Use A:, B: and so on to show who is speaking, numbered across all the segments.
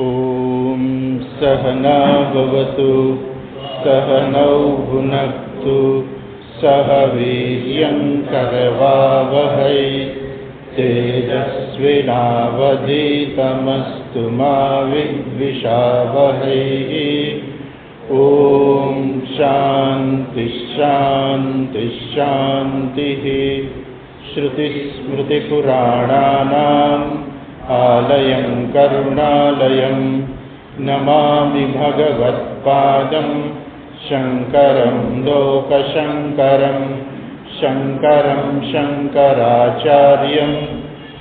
A: ॐ सहना भवतु सहनौ भुनक्तु सह वीर्यङ्करवावहै तेजस्विनावधीतमस्तु मा विद्विषावहै। ॐ शान्ति शान्ति शान्तिः। श्रुतिस्मृतिपुराणानाम् आलयं करुणालयं नमामि भगवत्पादं शङ्करं लोकशङ्करं। शङ्करं शङ्कराचार्यं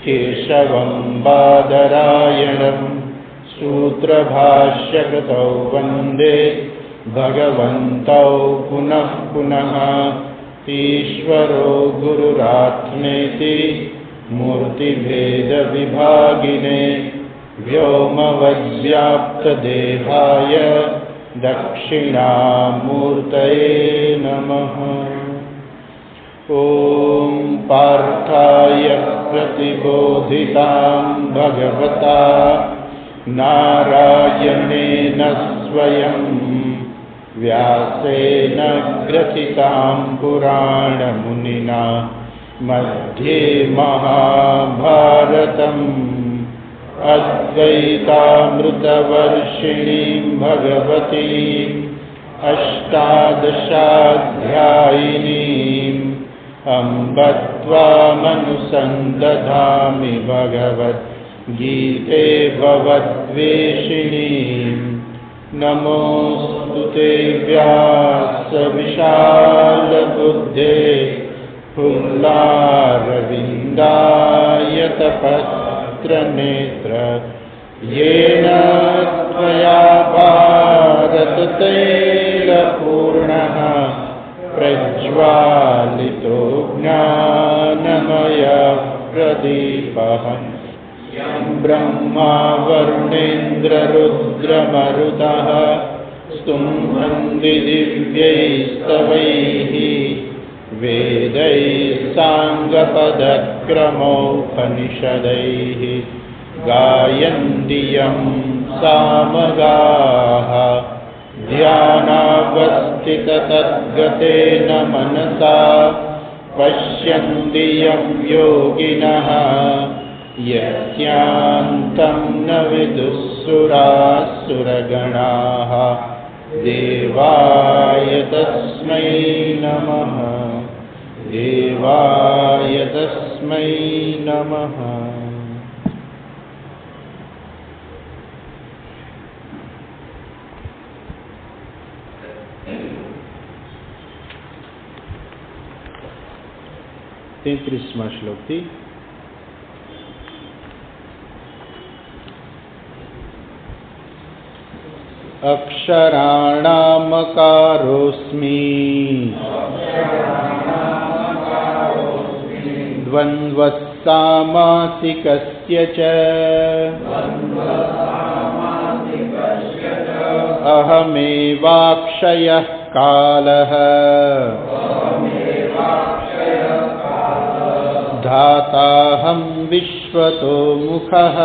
A: केशवं बादरायणं सूत्रभाष्यकृतौ वन्दे भगवन्तौ पुनः पुनः। ईश्वरो गुरुरात्मेति मूर्तिभेदविभागिने व्योमवद्व्याप्तदेहाय दक्षिणामूर्तये नमः। ॐ पार्थाय प्रतिबोधितां भगवता नारायणेन स्वयं व्यासेन ग्रथितां पुराणमुनिना मध्ये महाभारतम् अद्वैतामृतवर्षिणीं भगवतीम् अष्टादशाध्यायिनीम् अम्ब त्वामनुसन्दधामि भगवद्गीते भवद्वेषिणीम्। नमोऽस्तु ते व्यासविशालबुद्धे फुल्लारविन्दायतपत्रनेत्र येन त्वया भारततैलपूर्णः प्रज्वालितो ज्ञानमयप्रदीपः। ब्रह्मा वरुणेन्द्ररुद्रमरुतः स्तुन्वन्ति दिव्यैस्तवैः वेदैः साङ्गपदक्रमोपनिषदैः गायन्ति यं सामगाः ध्यानावस्थिततद्गतेन मनसा पश्यन्ति यं योगिनः यस्यान्तं न विदुःसुरासुरगणाः। देवाय तस्मै नमः देवाय तस्मै नमः। तेत्रीसवां श्लोक थी। अक्षराणामकारोऽस्मि द्वन्द्वः सामासिकस्य च अहमेवाक्षयः कालः धाताहं विश्वतो मुखः।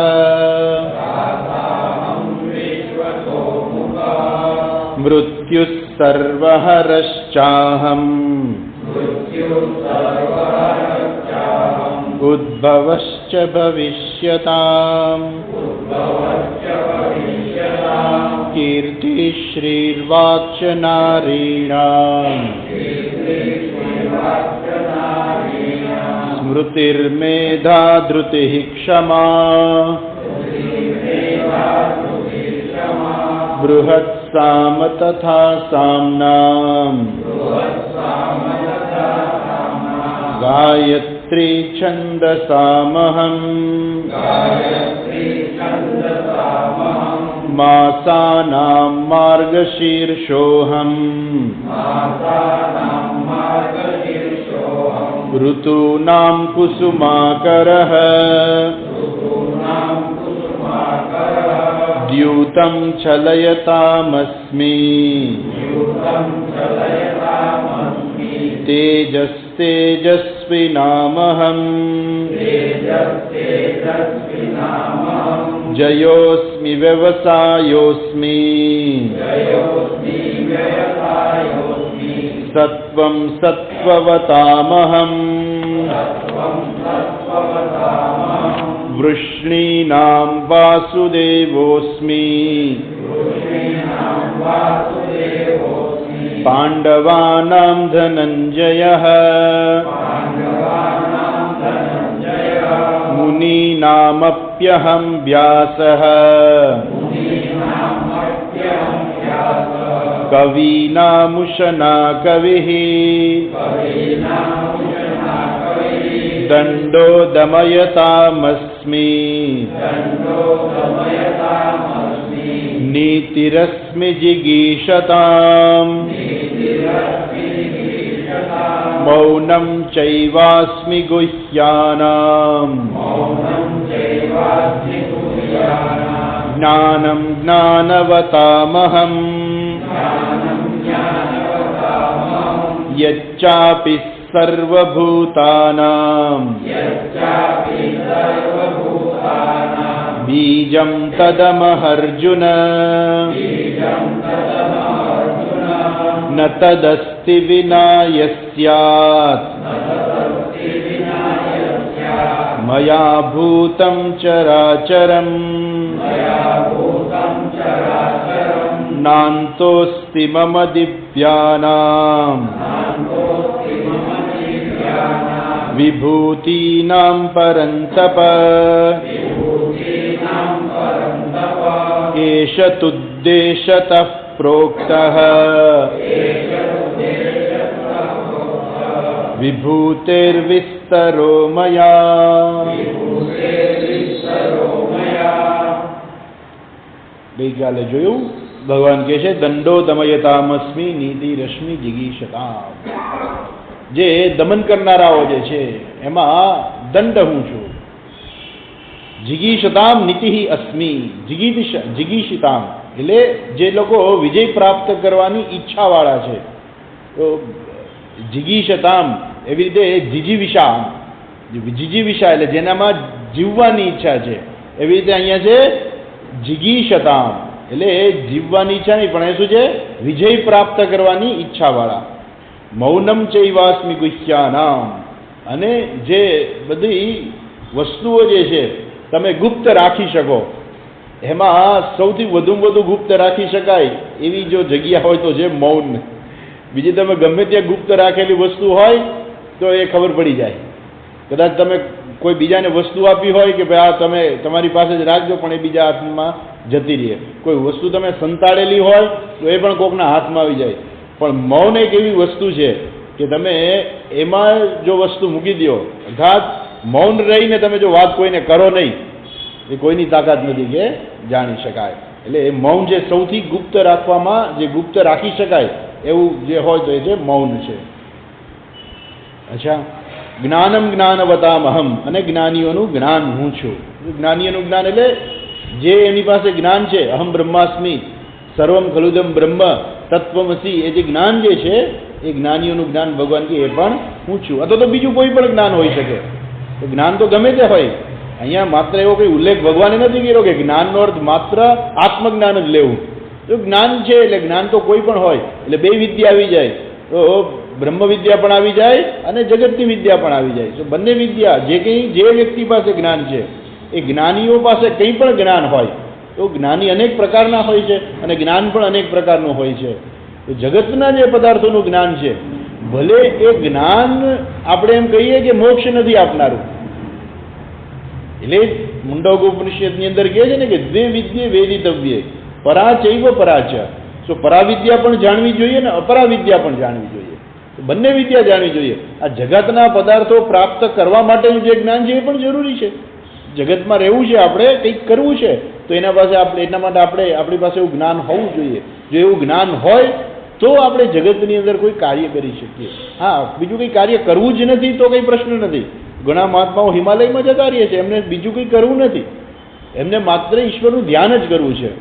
A: मृत्युः सर्वहरश्चाहम् उद्भवश्च भविष्यताम्। कीर्तिः श्रीर्वाक्च नारीणाम् स्मृतिर्मेधा धृतिः क्षमा। बृहत्साम तथा साम्नाम् गायत्री छन्दसामहम्। मासानां मार्गशीर्षोऽहम् ऋतूनां कुसुमाकरः। द्यूतं चलयतामस्मि तेजस्तेजस्विनामहम्। जयोऽस्मि व्यवसायोऽस्मि सत्त्वं सत्त्ववतामहम् वृष्णीनां वासुदेवोऽस्मि पाण्डवानां धनञ्जयः मुनीनामप्यहं व्यासः कवीनामुशना कविः दण्डो दमयतामस्मि नीतिरस्मि जिगीषताम् मौनं चैवास्मि गुह्यानाम् ज्ञानं ज्ञानवतामहम् यच्चापि सर्वभूतानां बीजं तदमहर्जुन न तदस्ति विना यस्यात् मया भूतं चराचरम् नान्तोऽस्ति मम दिव्यानां विभूतीनां परन्तप एष तुद्देशतः प्रोक्तः विभूतेर्विस्तरो मया। ગઈકાલે જોયું ભગવાન કહે છે દંડો દમયતામસ્મિ નીતિ રશ્મિ જિગીષતામ. જે દમન કરનારાઓ જે છે એમાં દંડ હું છું. જિગીષતામ નીતિ અસ્મિ જિગીષિતામ એટલે જે લોકો વિજય પ્રાપ્ત કરવાની ઈચ્છાવાળા છે તો જિગીષતામ એવી રીતે જીજીવિષા એટલે જેનામાં જીવવાની ઈચ્છા છે એવી રીતે અહીંયા છે જિગીષતામ એટલે જીવવાની ઈચ્છા નહીં પણ એ શું છે વિજય પ્રાપ્ત કરવાની ઈચ્છાવાળા. મૌનમ ચૈવાસ્મિ ગુહ્યાનામ અને જે બધી વસ્તુઓ જે છે તમે ગુપ્ત રાખી શકો એમાં સૌથી વધુમાં વધુ ગુપ્ત રાખી શકાય એવી જો જગ્યા હોય તો છે મૌન. બીજી તમે ગમે ત્યાં ગુપ્ત રાખેલી વસ્તુ હોય તો એ ખબર પડી જાય. કદાચ તમે કોઈ બીજાને વસ્તુ આપી હોય કે ભાઈ આ તમે તમારી પાસે જ રાખજો પણ એ બીજા હાથમાં જતી રહે. કોઈ વસ્તુ તમે સંતાડેલી હોય તો એ પણ કોકના હાથમાં આવી જાય. પણ મૌન એક એવી વસ્તુ છે કે તમે એમાં જો વસ્તુ મૂકી દો અર્થાત મૌન રહીને તમે જો વાત કોઈને કરો નહીં એ કોઈની તાકાત નથી કે જાણી શકાય. એટલે એ મૌન જે સૌથી ગુપ્ત રાખવામાં જે ગુપ્ત રાખી શકાય એવું જે હોય તો એ જે મૌન છે. અચ્છા જ્ઞાનમ જ્ઞાનવતામહમ અને જ્ઞાનીઓનું જ્ઞાન હું છું. જ્ઞાનીઓનું જ્ઞાન એટલે જે એની પાસે જ્ઞાન છે અહમ બ્રહ્માસ્મિ સર્વમ ખલુદમ બ્રહ્મ તત્વમસી એ જે જ્ઞાન જે છે એ જ્ઞાનીઓનું જ્ઞાન ભગવાન કે એ પણ હું છું. અથવા તો બીજું કોઈ પણ જ્ઞાન હોઈ શકે. જ્ઞાન તો ગમે તે હોય. અહીંયા માત્ર એવો કોઈ ઉલ્લેખ ભગવાને નથી કર્યો કે જ્ઞાનનો અર્થ માત્ર આત્મજ્ઞાન જ લેવું. તો જ્ઞાન છે એટલે જ્ઞાન તો કોઈ પણ હોય એટલે બે વિદ્યા આવી જાય તો બ્રહ્મ વિદ્યા પણ આવી જાય અને જગતની વિદ્યા પણ આવી જાય. તો બંને વિદ્યા જે વ્યક્તિ પાસે જ્ઞાન છે એ જ્ઞાનીઓ પાસે કંઈ પણ જ્ઞાન હોય તો જ્ઞાની અનેક પ્રકારના હોય છે અને જ્ઞાન પણ અનેક પ્રકારનું હોય છે. તો જગતના જે પદાર્થોનું જ્ઞાન છે ભલે એ જ્ઞાન આપણે એમ કહીએ કે મોક્ષ નથી આપનારું. એટલે મુંડકોપનિષદની અંદર કહે છે ને કે દ્વે વિદ્યે વેદિતવ્યે પરાચૈવ પરાચ. તો પરાવિદ્યા પણ જાણવી જોઈએ ને અપરાવિદ્યા પણ જાણવી જોઈએ. બંને વિદ્યા જાણવી જોઈએ. આ જગતના પદાર્થો પ્રાપ્ત કરવા માટેનું જે જ્ઞાન છે એ પણ જરૂરી છે. જગતમાં રહેવું છે આપણે કંઈક કરવું છે તો એના માટે આપણી પાસે એવું જ્ઞાન હોવું જોઈએ. જો એવું જ્ઞાન હોય તો આપણે જગતની અંદર કોઈ કાર્ય કરી શકીએ. હા બીજું કંઈ કાર્ય કરવું જ નથી તો કંઈ પ્રશ્ન નથી. ઘણા મહાત્માઓ હિમાલયમાં જતા રહીએ છે એમને બીજું કંઈ કરવું નથી. એમને માત્ર ઈશ્વરનું ધ્યાન જ કરવું છે.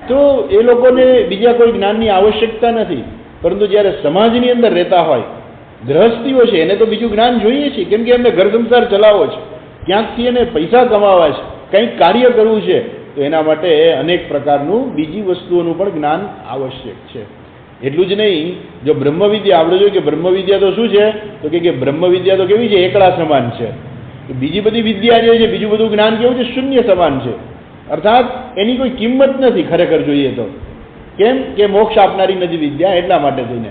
A: તો એ લોકોને બીજા કોઈ જ્ઞાનની આવશ્યકતા નથી. પરંતુ જ્યારે સમાજની અંદર રહેતા હોય ગૃહસ્થીઓ છે એને તો બીજું જ્ઞાન જોઈએ છે કેમ કે એમને ઘર સંસાર ચલાવવો છે ક્યાંકથી એને પૈસા કમાવા છે કંઈક કાર્ય કરવું છે તો એના માટે અનેક પ્રકારનું બીજી વસ્તુઓનું પણ જ્ઞાન આવશ્યક છે. એટલું જ નહીં, જો બ્રહ્મવિદ્યા આપણે જોઈએ કે બ્રહ્મવિદ્યા તો શું છે, તો કે બ્રહ્મવિદ્યા તો કેવી છે, એકડા સમાન છે. બીજી બધી વિદ્યા જે છે, બીજું બધું જ્ઞાન કેવું છે, શૂન્ય સમાન છે. અર્થાત એની કોઈ કિંમત નથી ખરેખર જોઈએ તો. કેમ કે મોક્ષ આપનારી નથી વિદ્યા, એટલા માટે થઈને.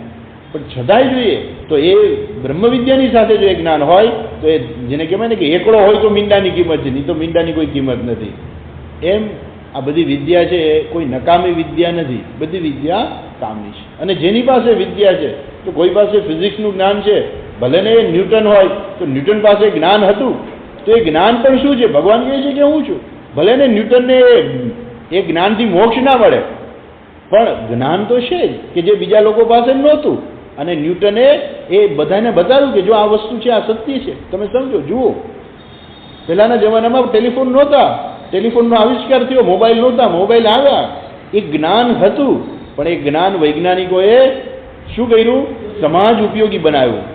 A: પણ છતાંય જોઈએ તો એ બ્રહ્મવિદ્યાની સાથે જો એ જ્ઞાન હોય તો એ જેને કહેવાય ને કે એકડો હોય તો મીંડાની કિંમત છે, નહીં તો મીંડાની કોઈ કિંમત નથી. એમ આ બધી વિદ્યા છે એ કોઈ નકામી વિદ્યા નથી, બધી વિદ્યા કામની છે. અને જેની પાસે વિદ્યા છે, તો કોઈ પાસે ફિઝિક્સનું જ્ઞાન છે, ભલે ને એ ન્યૂટન હોય તો ન્યૂટન પાસે જ્ઞાન હતું, તો એ જ્ઞાન પણ શું છે, ભગવાન કહે છે કે હું છું. ભલે ને ન્યૂટનને એ જ્ઞાનથી મોક્ષ ના મળે, પણ જ્ઞાન તો છે જ કે જે બીજા લોકો પાસે નહોતું. અને ન્યૂટને એ બધાને બતાવ્યું કે જો આ વસ્તુ છે, આ સત્ય છે, તમે સમજો. જુઓ, પહેલાના જમાનામાં ટેલિફોન નહોતા, ટેલિફોનનો આવિષ્કાર થયો, મોબાઈલ નહોતા, મોબાઈલ આવ્યા. એ જ્ઞાન હતું, પણ એ જ્ઞાન વૈજ્ઞાનિકોએ શું કર્યું, સમાજ ઉપયોગી બનાવ્યું.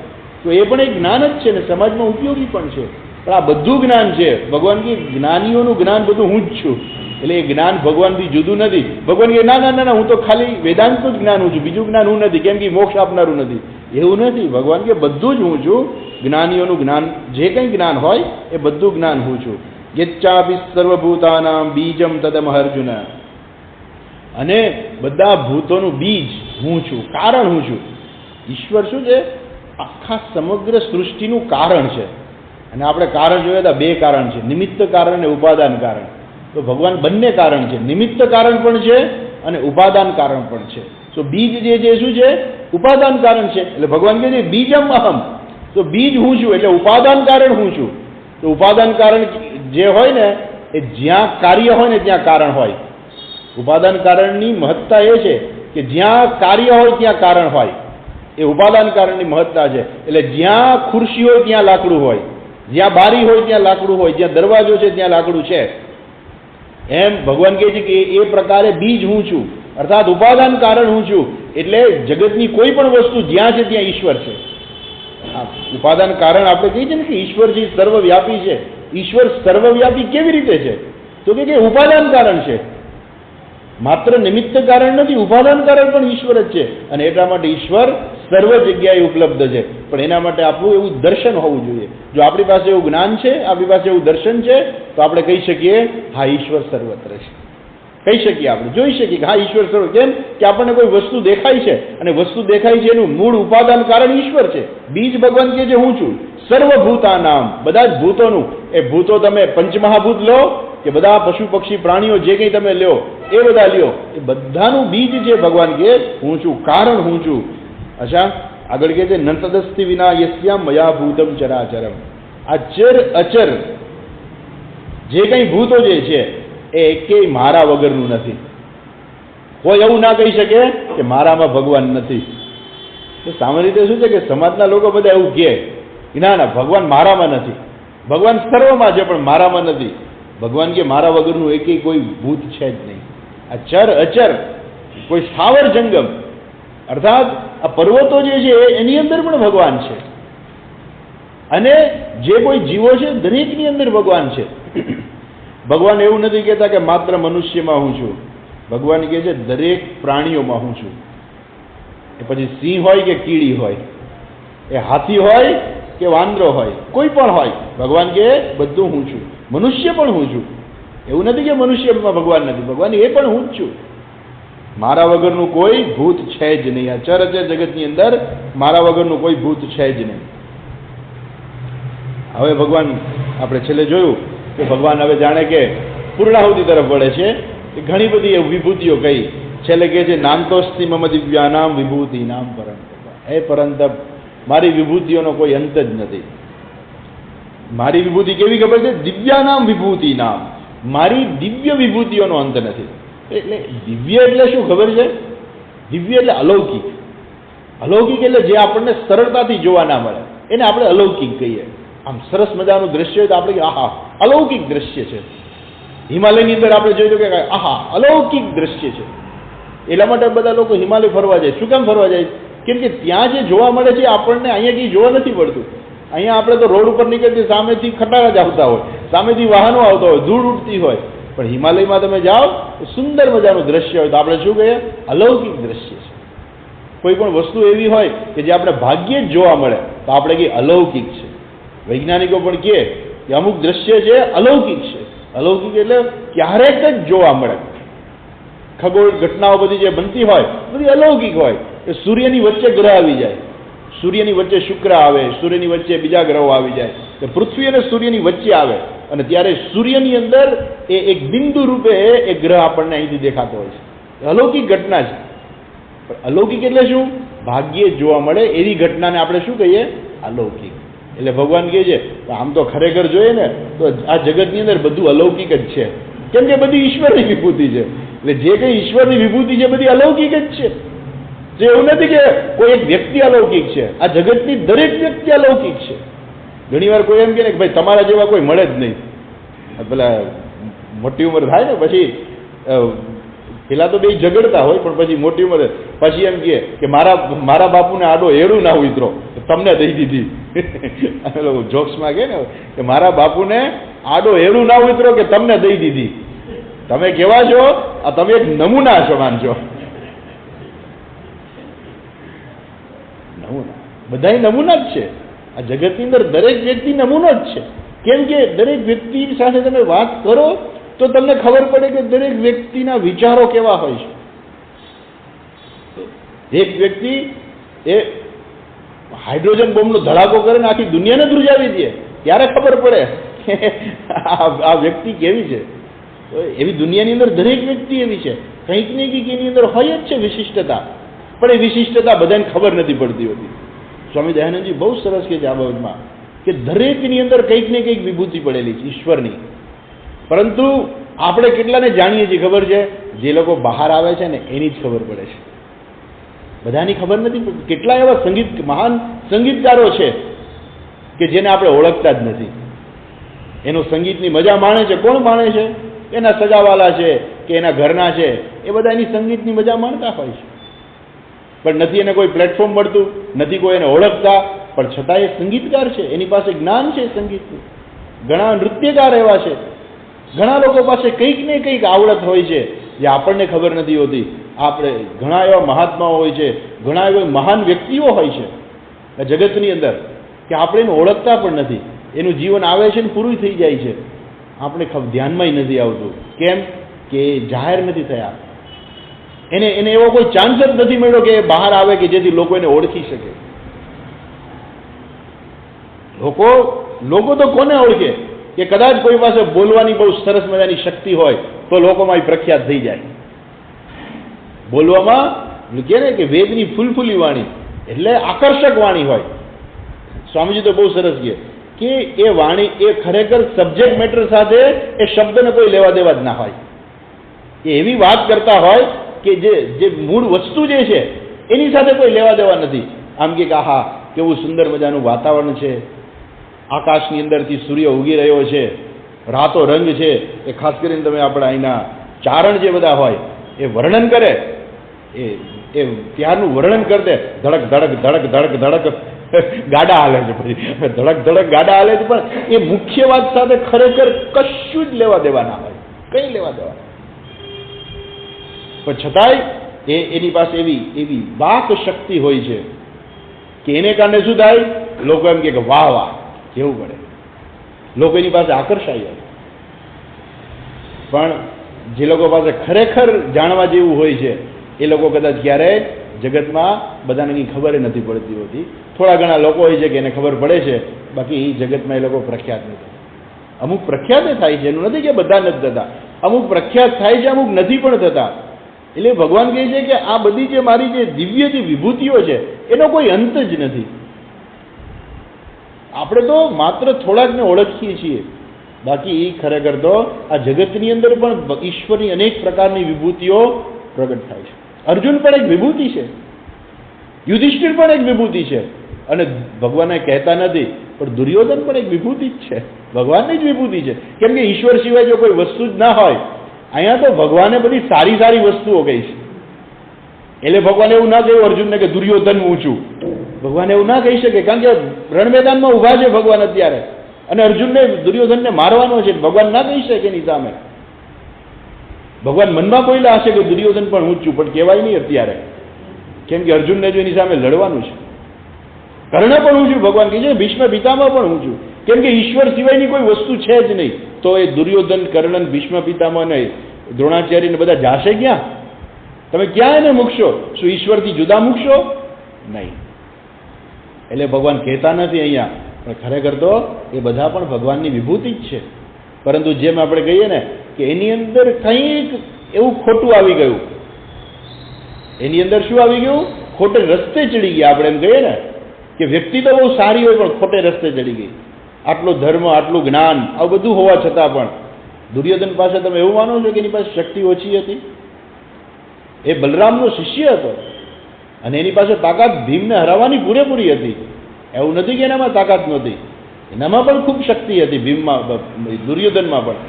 A: તો એ પણ એક જ્ઞાન જ છે ને સમાજમાં ઉપયોગી પણ છે. પણ આ બધું જ્ઞાન છે, ભગવાન કે જ્ઞાનીઓનું જ્ઞાન બધું હું જ છું. એટલે એ જ્ઞાન ભગવાનથી જુદું નથી. ભગવાન કે ના ના ના, હું તો ખાલી વેદાંતનું જ જ્ઞાન હું છું, બીજું જ્ઞાન હું નથી, કેમ કે મોક્ષ આપનારું નથી. એવું નથી. ભગવાન કે બધું જ હું છું. જ્ઞાનીઓનું જ્ઞાન, જે કંઈ જ્ઞાન હોય એ બધું જ્ઞાન હું છું. યચ્ચાપી સર્વભૂતાનામ બીજમ તદમ અર્જુન. અને બધા ભૂતોનું બીજ હું છું, કારણ હું છું. ઈશ્વર શું છે, આખા સમગ્ર સૃષ્ટિનું કારણ છે. અને આપણે કારણ જોયા હતા, બે કારણ છે, નિમિત્ત કારણ અને ઉપાદાન કારણ. તો ભગવાન બંને કારણ છે, નિમિત્ત કારણ પણ છે અને ઉપાદાન કારણ પણ છે. તો બીજ જે છે શું છે, ઉપાદાન કારણ છે. એટલે ભગવાન કહે છે બીજમ અહમ, તો બીજ હું છું એટલે ઉપાદાન કારણ હું છું. તો ઉપાદાન કારણ જે હોય ને એ જ્યાં કાર્ય હોય ને ત્યાં કારણ હોય. ઉપાદાન કારણની મહત્તા એ છે કે જ્યાં કાર્ય હોય ત્યાં કારણ હોય. એ ઉપાદાન કારણની મહત્તા છે. એટલે જ્યાં ખુરશી હોય ત્યાં લાકડું હોય, જ્યાં બારી હોય ત્યાં લાકડું હોય, જ્યાં દરવાજો છે ત્યાં લાકડું છે. એમ ભગવાન કહે છે કે એ પ્રકારે બીજ હું છું, અર્થાત ઉપાદાન કારણ હું છું. એટલે જગતની કોઈ પણ વસ્તુ જ્યાં છે ત્યાં ઈશ્વર છે. ઉપાદાન કારણ આપણે કહીએ છીએ ને કે ઈશ્વર જે સર્વવ્યાપી છે. ઈશ્વર સર્વવ્યાપી કેવી રીતે છે, તો કે ઉપાદાન કારણ છે, માત્ર નિમિત્ત કારણ નથી. ઉપાદાન કારણ પણ ઈશ્વર જ છે. અને એટલા માટે ઈશ્વર સર્વ જગ્યાએ ઉપલબ્ધ છે. પણ એના માટે આપણું એવું દર્શન હોવું જોઈએ. જો આપણી પાસે એવું જ્ઞાન છે, આપણી પાસે એવું દર્શન છે, તો આપણે કહી શકીએ હા ઈશ્વર સર્વત્ર છે. કહી શકીએ, આપણે જોઈ શકીએ કે હા ઈશ્વર સર્વ. કેમ કે આપણને કોઈ વસ્તુ દેખાય છે, અને વસ્તુ દેખાય છે એનું મૂળ ઉપાદાન કારણ ઈશ્વર છે. બીજ ભગવાન કહે છે હું છું. સર્વભૂતાનામ, બધા જ ભૂતોનું. એ ભૂતો તમે પંચમહાભૂત લો કે બધા પશુ પક્ષી પ્રાણીઓ જે કંઈ તમે લ્યો એ બધા લ્યો, એ બધાનું બીજ છે ભગવાન કે હું છું, કારણ હું છું. અચ્છા, આગળ કહે છે નંતદસ્તિ વિના યસ્યામ મયા ભૂતમ ચરાચરમ. આ ચર અચર જે કંઈ ભૂતો જે છે એ એકેય મારા વગરનું નથી. કોઈ એવું ના કહી શકે કે મારામાં ભગવાન નથી. તો સામાન્ય રીતે શું છે કે સમાજના લોકો બધા એવું કહે ના ના ભગવાન મારામાં નથી, ભગવાન સર્વમાં છે પણ મારામાં નથી. ભગવાન કે મારા વગરનું એકેય કોઈ ભૂત છે જ નહીં. આ ચર અચર, કોઈ સ્થાવર જંગમ, અર્થાત આ પર્વતો જે છે એની અંદર પણ ભગવાન છે. અને જે કોઈ જીવો છે દરેકની અંદર ભગવાન છે. ભગવાન એવું નથી કહેતા કે માત્ર મનુષ્યમાં હું છું. ભગવાન કહે છે દરેક પ્રાણીઓમાં હું છું. એ પછી સિંહ હોય કે કીડી હોય, એ હાથી હોય કે વાંદરો હોય, કોઈ પણ હોય, ભગવાન કે બધું હું છું. મનુષ્ય પણ હું છું. એવું નથી કે મનુષ્યમાં ભગવાન નથી, ભગવાન એ પણ હું જ છું. મારા વગરનું કોઈ ભૂત છે જ નહીં. આ ચરચર જગતની અંદર મારા વગરનું કોઈ ભૂત છે જ નહીં. હવે ભગવાન આપણે છેલ્લે જોયું કે ભગવાન હવે જાણે કે પૂર્ણાહુતિ તરફ વળે છે. ઘણી બધી વિભૂતિઓ કહી, છેલ્લે કહે છે નાંતોસ્તિ મમ દિવ્યાનામ વિભૂતિ નામ પરંતપ. હે પરંતપ, મારી વિભૂતિઓનો કોઈ અંત જ નથી. મારી વિભૂતિ કેવી ખબર છે? દિવ્યાનામ વિભૂતિ નામ, મારી દિવ્ય વિભૂતિઓનો અંત નથી. એટલે દિવ્ય એટલે શું ખબર છે? દિવ્ય એટલે અલૌકિક. અલૌકિક એટલે જે આપણને સરળતાથી જોવા ના મળે એને આપણે અલૌકિક કહીએ. આમ સરસ મજાનું દ્રશ્ય હોય તો આપણે આહા અલૌકિક દ્રશ્ય છે. હિમાલયની અંદર આપણે જોયું કે આહા અલૌકિક દ્રશ્ય છે. એટલા માટે બધા લોકો હિમાલય ફરવા જાય. શું કામ ફરવા જાય? કેમ કે ત્યાં જે જોવા મળે છે આપણને અહીંયા કંઈ જોવા નથી પડતું. અહીંયા આપણે તો રોડ ઉપર નીકળતી સામેથી ખટારા જ આવતા હોય, સામેથી વાહનો આવતા હોય, ધૂળ ઉડતી હોય, પણ હિમાલયમાં તમે જાઓ તો સુંદર મજાનું દ્રશ્ય હોય તો આપણે શું કહીએ? અલૌકિક દ્રશ્ય છે. કોઈ પણ વસ્તુ એવી હોય કે જે આપણે ભાગ્યે જ જોવા મળે તો આપણે કહીએ અલૌકિક છે. વૈજ્ઞાનિકો પણ કહે કે અમુક દ્રશ્ય છે અલૌકિક છે. અલૌકિક એટલે ક્યારેક જ જોવા મળે. ખગોળ ઘટનાઓ બધી જે બનતી હોય બધી અલૌકિક હોય. એ સૂર્યની વચ્ચે ગ્રહ આવી જાય, સૂર્યની વચ્ચે શુક્ર આવે, સૂર્યની વચ્ચે બીજા ગ્રહો આવી જાય, તો પૃથ્વી અને સૂર્યની વચ્ચે આવે અને ત્યારે સૂર્યની અંદર એ એક બિંદુ રૂપે એ ગ્રહ આપણને અહીંથી દેખાતો હોય છે. અલૌકિક ઘટના છે. પણ અલૌકિક એટલે શું? ભાગ્યે જ જોવા મળે એવી ઘટનાને આપણે શું કહીએ? અલૌકિક. એટલે ભગવાન કહે છે આમ તો ખરેખર જોઈએ ને તો આ જગતની અંદર બધું અલૌકિક જ છે, કેમ કે બધી ઈશ્વરની વિભૂતિ છે. એટલે જે કંઈ ઈશ્વરની વિભૂતિ છે બધી અલૌકિક જ છે. જે એવું નથી કે કોઈ એક વ્યક્તિ અલૌકિક છે, આ જગતની દરેક વ્યક્તિ અલૌકિક છે. ઘણી વાર કોઈ એમ કહે કે ભાઈ તમારા જેવા કોઈ મળે જ નહીં. પેલા મોટી ઉંમર થાય ને પછી પેલા તો બે ઝઘડતા હોય પણ પછી મોટી ઉંમરે પછી એમ કે મારા બાપુને આડો એડું ના ઉતરો તમને દઈ દીધી. લોકો જોક્સમાં કહે ને કે મારા બાપુને આડો એડું ના ઉતરો કે તમને દઈ દીધી. તમે કેવા છો? આ તમે એક નમૂના સમાન છો. નમૂના બધા નમૂના જ છે. આ જગતની અંદર દરેક વ્યક્તિ નમૂનો જ છે. કેમ કે દરેક વ્યક્તિ સાથે તમે વાત કરો તો તમને ખબર પડે કે દરેક વ્યક્તિના વિચારો કેવા હોય છે. એક વ્યક્તિ એ હાઇડ્રોજન બોમ્બનો ધડાકો કરે ને આખી દુનિયાને ધ્રુજાવી દે ત્યારે ખબર પડે કે આ વ્યક્તિ કેવી છે. એવી દુનિયાની અંદર દરેક વ્યક્તિ એવી છે. કંઈક ને કંઈક એની અંદર હોય જ છે વિશિષ્ટતા, પણ એ વિશિષ્ટતા બધાને ખબર નથી પડતી હોતી. સ્વામી દયાનંદજી બહુ સરસ કહે છે આ બાબતમાં કે દરેકની અંદર કંઈક ને કંઈક વિભૂતિ પડેલી છે ઈશ્વરની, પરંતુ આપણે કેટલાને જાણીએ છીએ ખબર છે? જે લોકો બહાર આવે છે ને એની જ ખબર પડે છે, બધાની ખબર નથી પડતી. કેટલા એવા મહાન સંગીતકારો છે કે જેને આપણે ઓળખતા જ નથી. એનું સંગીતની મજા માણે છે. કોણ માણે છે? એના સગાવાલા છે કે એના ઘરના છે, એ બધા એની સંગીતની મજા માણતા હોય છે. પણ નથી એને કોઈ પ્લેટફોર્મ મળતું, નથી કોઈ એને ઓળખતા, પણ છતાં એ સંગીતકાર છે, એની પાસે જ્ઞાન છે સંગીતનું. ઘણા નૃત્યકાર એવા છે, ઘણા લોકો પાસે કંઈક ને કંઈક આવડત હોય છે જે આપણને ખબર નથી હોતી. આપણે ઘણા એવા મહાત્માઓ હોય છે, ઘણા એવા મહાન વ્યક્તિઓ હોય છે આ જગતની અંદર કે આપણે એને ઓળખતા પણ નથી. એનું જીવન આવે છે ને પૂરું થઈ જાય છે, આપણે ધ્યાનમાં નથી આવતું. કેમ કે જાહેર નથી થયા. એને એવો કોઈ ચાન્સ જ નથી મળ્યો કે બહાર આવે કે જેથી લોકો એને ઓળખી શકે. લોકો તો કોને ઓળખે કે કદાચ કોઈ પાસે બોલવાની બહુ સરસ મજાની શક્તિ હોય તો લોકોમાં એ પ્રખ્યાત થઈ જાય. બોલવામાં કહે ને કે વેદની ફૂલફૂલી વાણી એટલે આકર્ષક વાણી હોય. સ્વામીજી તો બહુ સરસ કહે કે એ વાણી એ ખરેખર સબ્જેક્ટ મેટર સાથે એ શબ્દને કોઈ લેવા દેવા જ ના હોય. એ એવી વાત કરતા હોય કે જે મૂળ વસ્તુ જે છે એની સાથે કોઈ લેવા દેવા નથી. આમ કે આહા કેવું સુંદર મજાનું વાતાવરણ છે, આકાશની અંદરથી સૂર્ય ઉગી રહ્યો છે, રાતો રંગ છે. એ ખાસ કરીને તમે આપણા અહીંના ચારણ જે બધા હોય એ વર્ણન કરે, એ ત્યારનું વર્ણન કરતે ધડક ધડક ધડક ધડક ધડક ગાડા હાલે છે, પછી ધડક ધડક ગાડા હાલે છે, પણ એ મુખ્ય વાત સાથે ખરેખર કશું જ લેવા દેવા ના હોય, કંઈ લેવા દેવા. પણ છતાંય એની પાસે એવી વાક શક્તિ હોય છે કે એને કારણે શું થાય? લોકો એમ કે વાહ વાહ કેવું પડે, લોકો એની પાસે આકર્ષાય. પણ જે લોકો પાસે ખરેખર જાણવા જેવું હોય છે એ લોકો કદાચ ક્યારેય જગતમાં બધાને કંઈ ખબર નથી પડતી હોતી. થોડા ઘણા લોકો હોય છે કે એને ખબર પડે છે, બાકી જગતમાં એ લોકો પ્રખ્યાત નથી. અમુક પ્રખ્યાત થાય છે, એનું નથી કે બધા નથી થતા. અમુક પ્રખ્યાત થાય છે, અમુક નથી પણ થતા. એટલે ભગવાન કહે છે કે આ બધી જે મારી જે દિવ્ય જે વિભૂતિઓ છે એનો કોઈ અંત જ નથી. આપણે તો માત્ર થોડાકને ઓળખીએ છીએ, બાકી ખરેખર તો આ જગતની અંદર પણ ઈશ્વરની અનેક પ્રકારની વિભૂતિઓ પ્રગટ થાય છે. અર્જુન પણ એક વિભૂતિ છે, યુધિષ્ઠિર પણ એક વિભૂતિ છે, અને ભગવાને કહેતા નથી પણ દુર્યોધન પણ એક વિભૂતિ જ છે, ભગવાનની જ વિભૂતિ છે. કેમ કે ઈશ્વર સિવાય જો કોઈ વસ્તુ જ ના હોય, અહીંયા તો ભગવાને બધી સારી સારી વસ્તુઓ કહી છે. એટલે ભગવાને એવું ના કહ્યું અર્જુનને કે દુર્યોધન ઊંચું. ભગવાન એવું ના કહી શકે, કારણ કે રણ મેદાનમાં ઊભા છે ભગવાન અત્યારે, અને અર્જુનને દુર્યોધનને મારવાનો છે. ભગવાન ના કહી શકે એની સામે. ભગવાન મનમાં બોલ્યા હશે કે દુર્યોધન પણ હું જ છું, પણ કહેવાય નહીં અત્યારે, કેમ કે અર્જુનને જો એની સામે લડવાનું છે. કર્ણ પણ હું છું, ભગવાન કહે છે ભીષ્મ પિતામહ પણ હું છું, કેમ કે ઈશ્વર સિવાયની કોઈ વસ્તુ છે જ નહીં. તો એ દુર્યોધન, કર્ણ, ભીષ્મ પિતામહ ને દ્રોણાચાર્ય ને બધા જાશે ક્યાં? તમે ક્યાં એને મૂકશો? શું ઈશ્વરથી જુદા મૂકશો? નહીં. એટલે ભગવાન કહેતા નથી અહીંયા, પણ ખરેખર તો એ બધા પણ ભગવાનની વિભૂતિ જ છે. પરંતુ જેમ આપણે કહીએ ને કે એની અંદર કંઈક એવું ખોટું આવી ગયું, એની અંદર શું આવી ગયું? ખોટે રસ્તે ચડી ગયા. આપણે એમ કહીએ ને કે વ્યક્તિ તો બહુ સારી હોય પણ ખોટે રસ્તે ચડી ગઈ. આટલો ધર્મ, આટલું જ્ઞાન, આ બધું હોવા છતાં પણ દુર્યોધન પાસે તમે એવું માનો છો કે એની પાસે શક્તિ ઓછી હતી? એ બલરામનો શિષ્ય હતો અને એની પાસે તાકાત ભીમને હરાવવાની પૂરેપૂરી હતી. એવું નથી કે એનામાં તાકાત નહોતી, એનામાં પણ ખૂબ શક્તિ હતી, ભીમમાં, દુર્યોધનમાં પણ.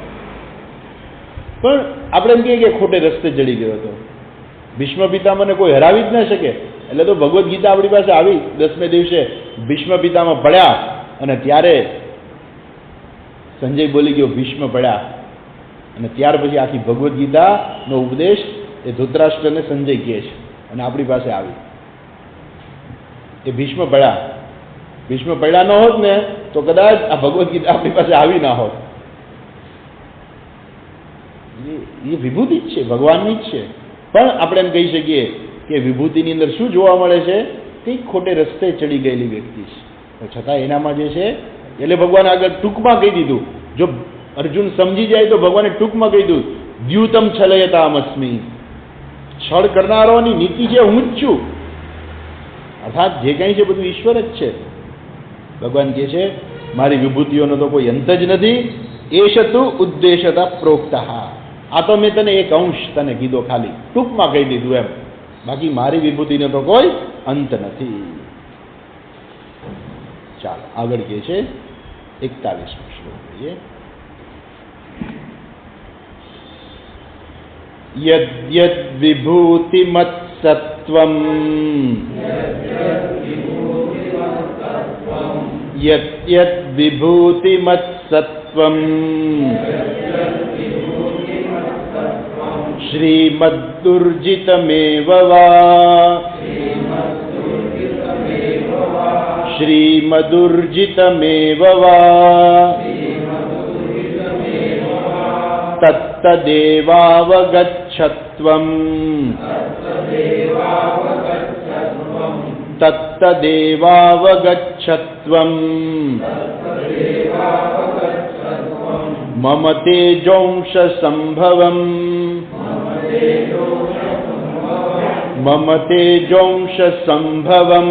A: પણ આપણે એમ કહીએ કે ખોટે રસ્તે ચડી ગયો હતો. ભીષ્મ પિતામહને કોઈ હરાવી જ ન શકે. એટલે તો ભગવદ્ ગીતા આપણી પાસે આવી 10મે દિવસે ભીષ્મ પિતામહ પડ્યા અને ત્યારે સંજય બોલી ગયો ભીષ્મ પડ્યા, અને ત્યાર પછી આખી ભગવદ્ ગીતાનો ઉપદેશ એ ધૃતરાષ્ટ્રને સંજય કહે છે અને આપણી પાસે આવી. એ ભીષ્મ પડ્યા. ભીષ્મ પડ્યા ન હોત ને તો કદાચ આ ભગવદ્ ગીતા આપણી પાસે આવી ના હોત. એ વિભૂતિ જ છે, ભગવાનની જ છે. પણ આપણે એમ કહી શકીએ કે વિભૂતિની અંદર શું જોવા મળે છે? કંઈક ખોટે રસ્તે ચડી ગયેલી વ્યક્તિ છે, છતાં એનામાં જે છે, એટલે ભગવાન આગળ ટૂંકમાં કહી દીધું. જો અર્જુન સમજી જાય તો ભગવાને ટૂંકમાં કહી દીધું, દ્યુતમ છલયતામસ્મી, છળ કરનારાઓની નીતિ છે હું જ છું. અર્થાત જે કંઈ છે બધું ઈશ્વર જ છે. ભગવાન કહે છે મારી વિભૂતિઓનો તો કોઈ અંત જ નથી. એશ તુ ઉદ્દેશતા પ્રોક્તા, આ તો મેં તને એક અંશ તને કીધો, ખાલી ટૂંકમાં કહી દીધું એમ. બાકી મારી વિભૂતિનો તો કોઈ અંત નથી. ચાલો આગળ કહે છે 41મો શ્લોક જોઈએ. યદ્યદ વિભૂતિમત્સત્વમ યદ્યદ વિભૂતિમત્સત્વમ શ્રીમદ્દુર્જિતમેવ વા શ્રીમદુર્જિતમેવ વા તત્તદેવાવગચ્છત્વમ તત્તદેવાવગચ્છત્વમ મમ તેજોંશ સંભવમ મમ તેજોંશ સંભવમ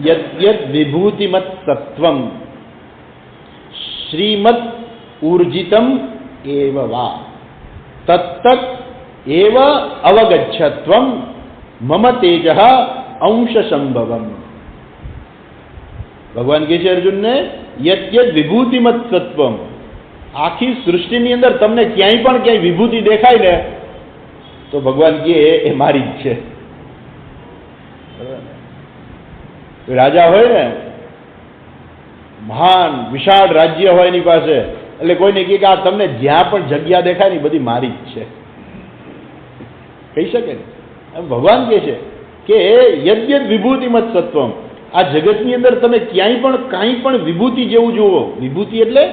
A: યદ્યદ વિભૂતિમત સત્વમ શ્રીમદ ઊર્જિતમ એવ વા તત્તત એવ અવગચ્છત્વમ મમ તેજઃ અંશ સંભવમ. ભગવાન કહે છે અર્જુનને યદ્યદ વિભૂતિમત સત્વમ, આખી સૃષ્ટિની અંદર તમને ક્યાંય પણ ક્યાંય વિભૂતિ દેખાય ને તો ભગવાન કહે એ મારી જ છે. રાજા હોય ને, મહાન વિશાળ રાજ્ય હોય એની પાસે, એટલે કોઈને કહે કે આ તમને જ્યાં પણ જગ્યા દેખાય ને બધી મારી જ છે, કહી શકે ને? એમ ભગવાન કહે છે કે યદ્યદ વિભૂતિમત સત્વમ, આ જગતની અંદર તમે ક્યાંય પણ કાંઈ પણ વિભૂતિ જેવું જુઓ. વિભૂતિ એટલે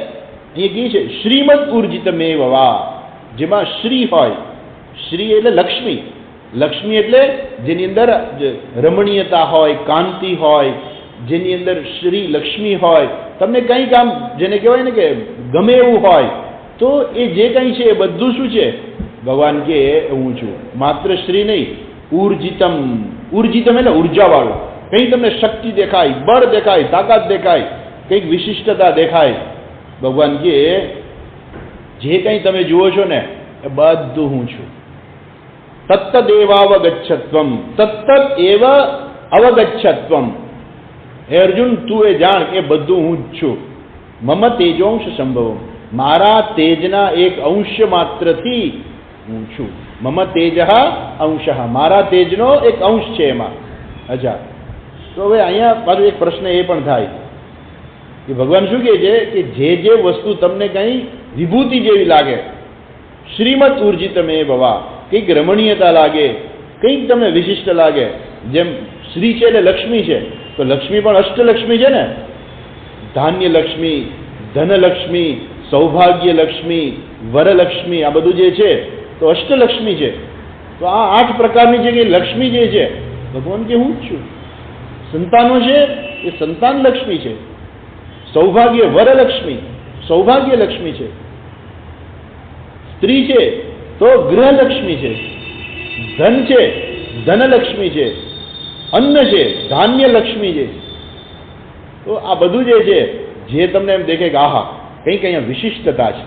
A: એ કહે છે શ્રીમદ ઊર્જિતમેવ વા, જેમાં શ્રી હોય. શ્રી એટલે લક્ષ્મી. લક્ષ્મી એટલે જેની અંદર રમણીયતા હોય, કાંતિ હોય, જેની અંદર શ્રી લક્ષ્મી હોય. તમને કંઈક આમ જેને કહેવાય ને કે ગમે એવું હોય, તો એ જે કંઈ છે એ બધું શું છે? ભગવાન કે હું છું. માત્ર શ્રી નહીં, ઊર્જિતમ. ઊર્જિતમ એટલે ઉર્જાવાળું. કંઈ તમને શક્તિ દેખાય, બળ દેખાય, તાકાત દેખાય, કંઈક વિશિષ્ટતા દેખાય. ભગવાન કે જે કંઈ તમે જુઓ છો ને એ બધું હું છું. તત્તદેવાવગચ્છત્વમ તત્તદ એવ અવગચ્છત્વમ. હે અર્જુન, તું એ જાણ કે બધું હું જ છું. મમ તેજોંશ સંભવમ, મારા તેજના એક અંશ માત્રથી હું છું. મમ તેજ અંશ, મારા તેજનો એક અંશ છે એમાં. અચ્છા, તો હવે અહીંયા મારો એક પ્રશ્ન એ પણ થાય કે ભગવાન શું કહે છે કે જે વસ્તુ તમને કંઈ વિભૂતિ જેવી લાગે, શ્રીમદ ઉર્જિત મે ભવા, કંઈક રમણીયતા લાગે, કંઈક તમને વિશિષ્ટ લાગે, જેમ શ્રી છે એટલે લક્ષ્મી છે, તો લક્ષ્મી પણ અષ્ટલક્ષ્મી છે ને, ધાન્ય લક્ષ્મી, ધનલક્ષ્મી, સૌભાગ્ય લક્ષ્મી, વરલક્ષ્મી, આ બધું જે છે તો અષ્ટલક્ષ્મી છે. તો આ 8 પ્રકારની જે લક્ષ્મી જે છે, ભગવાન કે હું જ છું. સંતાનો છે એ સંતાન લક્ષ્મી છે, સૌભાગ્ય વરલક્ષ્મી, સૌભાગ્ય લક્ષ્મી છે, સ્ત્રી છે તો ગૃહલક્ષ્મી છે, ધન છે ધનલક્ષ્મી છે, અન્ન છે ધાન્ય લક્ષ્મી છે. તો આ બધું જે છે, જે તમને એમ દેખે કે આહા કંઈક અહીંયા વિશિષ્ટતા છે,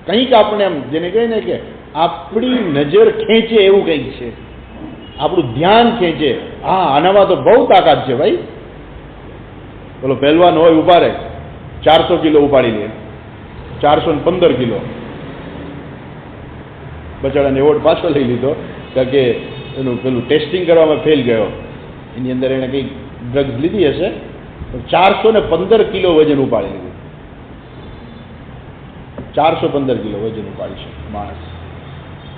A: કંઈક આપણે એમ જેને કહે ને કે આપણી નજર ખેંચે એવું કંઈક છે, આપણું ધ્યાન ખેંચે, હા આનામાં તો બહુ તાકાત છે ભાઈ. બોલો પહેલવાન હોય ઉભા રહે, 400 કિલો ઉપાડી લે, 415 કિલો, બચાડાને એવોર્ડ પાછો લઈ લીધો કારણ કે એનું પેલું ટેસ્ટિંગ કરવામાં ફેલ ગયો, એની અંદર એણે કંઈક ડ્રગ્સ લીધી હશે, 415 કિલો વજન ઉપાડી લીધું. 415 કિલો વજન ઉપાડી છે માણસ.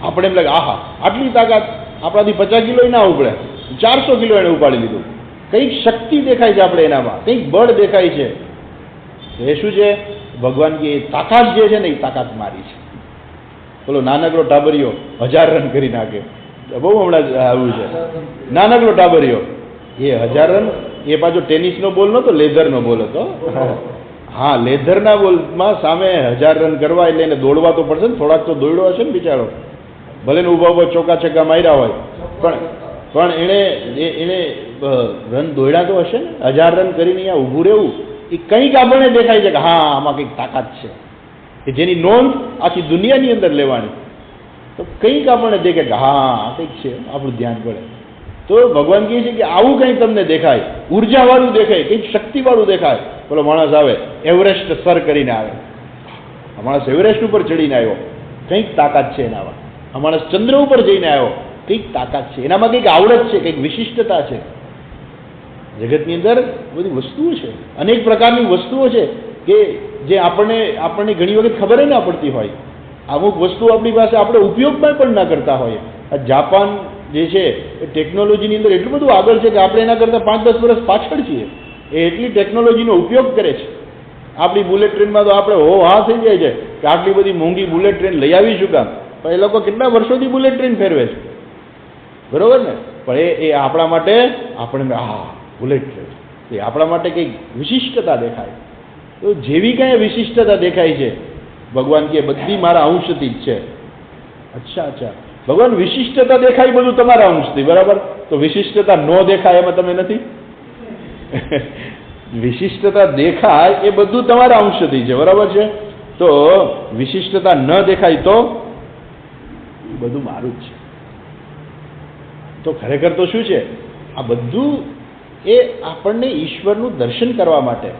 A: આપણે એમ લાગે આહા આટલી તાકાત, આપણાથી 50 કિલો ના ઉપડે, 400 કિલો એને ઉપાડી લીધું. કંઈક શક્તિ દેખાય છે આપણે એનામાં, કંઈક બળ દેખાય છે. એ શું છે? ભગવાન કે તાકાત જે છે ને એ તાકાત મારી છે. બોલો નાનકડો ટાબરિયો 1000 રન કરી નાખે, બહુ હમણાં આવ્યું છે નાનકડો ટાબરિયો, એ 1000 રન, એ પાછો ટેનિસનો બોલ નહોતો, લેધરનો બોલ હતો. હા લેધરના બોલમાં સામે 1000 રન કરવા એટલે એને દોડવા તો પડશે ને, થોડાક તો દોડ્યો હશે ને બિચારો, ભલે ને ઊભા ઊભા ચોકા છક્કા માર્યા હોય, પણ એણે રન દોડ્યા તો હશે ને. 1000 રન કરીને અહીંયા ઊભું રહેવું એ કંઈક આપણને દેખાય છે કે હા આમાં કંઈક તાકાત છે, કે જેની નોંધ આખી દુનિયાની અંદર લેવાની. તો કંઈક આપણને દેખે કે હા કંઈક છે, આપણું ધ્યાન પડે. તો ભગવાન કહે છે કે આવું કંઈક તમને દેખાય, ઉર્જાવાળું દેખાય, કંઈક શક્તિવાળું દેખાય. પેલો માણસ આવે એવરેસ્ટ સર કરીને આવે, આ માણસ એવરેસ્ટ ઉપર ચડીને આવ્યો, કંઈક તાકાત છે એનામાં. આ માણસ ચંદ્ર ઉપર જઈને આવ્યો, કંઈક તાકાત છે એનામાં, કંઈક આવડત છે, કંઈક વિશિષ્ટતા છે. જગતની અંદર બધી વસ્તુઓ છે, અનેક પ્રકારની વસ્તુઓ છે કે જે આપણને ઘણી વખત ખબર ના પડતી હોય. અમુક વસ્તુ આપણી પાસે આપણે ઉપયોગમાં પણ ના કરતા હોઈએ. આ જાપાન જે છે એ ટેકનોલોજીની અંદર એટલું બધું આગળ છે કે આપણે એના કરતાં 5-10 વર્ષ પાછળ છીએ. એ એટલી ટેકનોલોજીનો ઉપયોગ કરે છે. આપણી બુલેટ ટ્રેનમાં તો આપણે હો હા થઈ જાય છે કે આટલી બધી મોંઘી બુલેટ ટ્રેન લઈ આવીશું કામ, પણ એ લોકો કેટલા વર્ષોથી બુલેટ ટ્રેન ફેરવે છે, બરોબર ને. પણ એ આપણા માટે, આપણે હા બુલેટ ટ્રેન, એ આપણા માટે કંઈક વિશિષ્ટતા દેખાય. તો જેવી કાંઈ વિશિષ્ટતા દેખાય છે, ભગવાન કે બધી મારા અંશથી જ છે. અચ્છા, ભગવાન વિશિષ્ટતા દેખાય બધું તમારા અંશથી, બરાબર. તો વિશિષ્ટતા ન દેખાય એમાં તમે નથી. વિશિષ્ટતા દેખાય એ બધું તમારા અંશથી છે, બરાબર છે. તો વિશિષ્ટતા ન દેખાય તો બધું મારું જ છે. તો ખરેખર તો શું છે? આ બધું એ આપણને ઈશ્વરનું દર્શન કરવા માટે,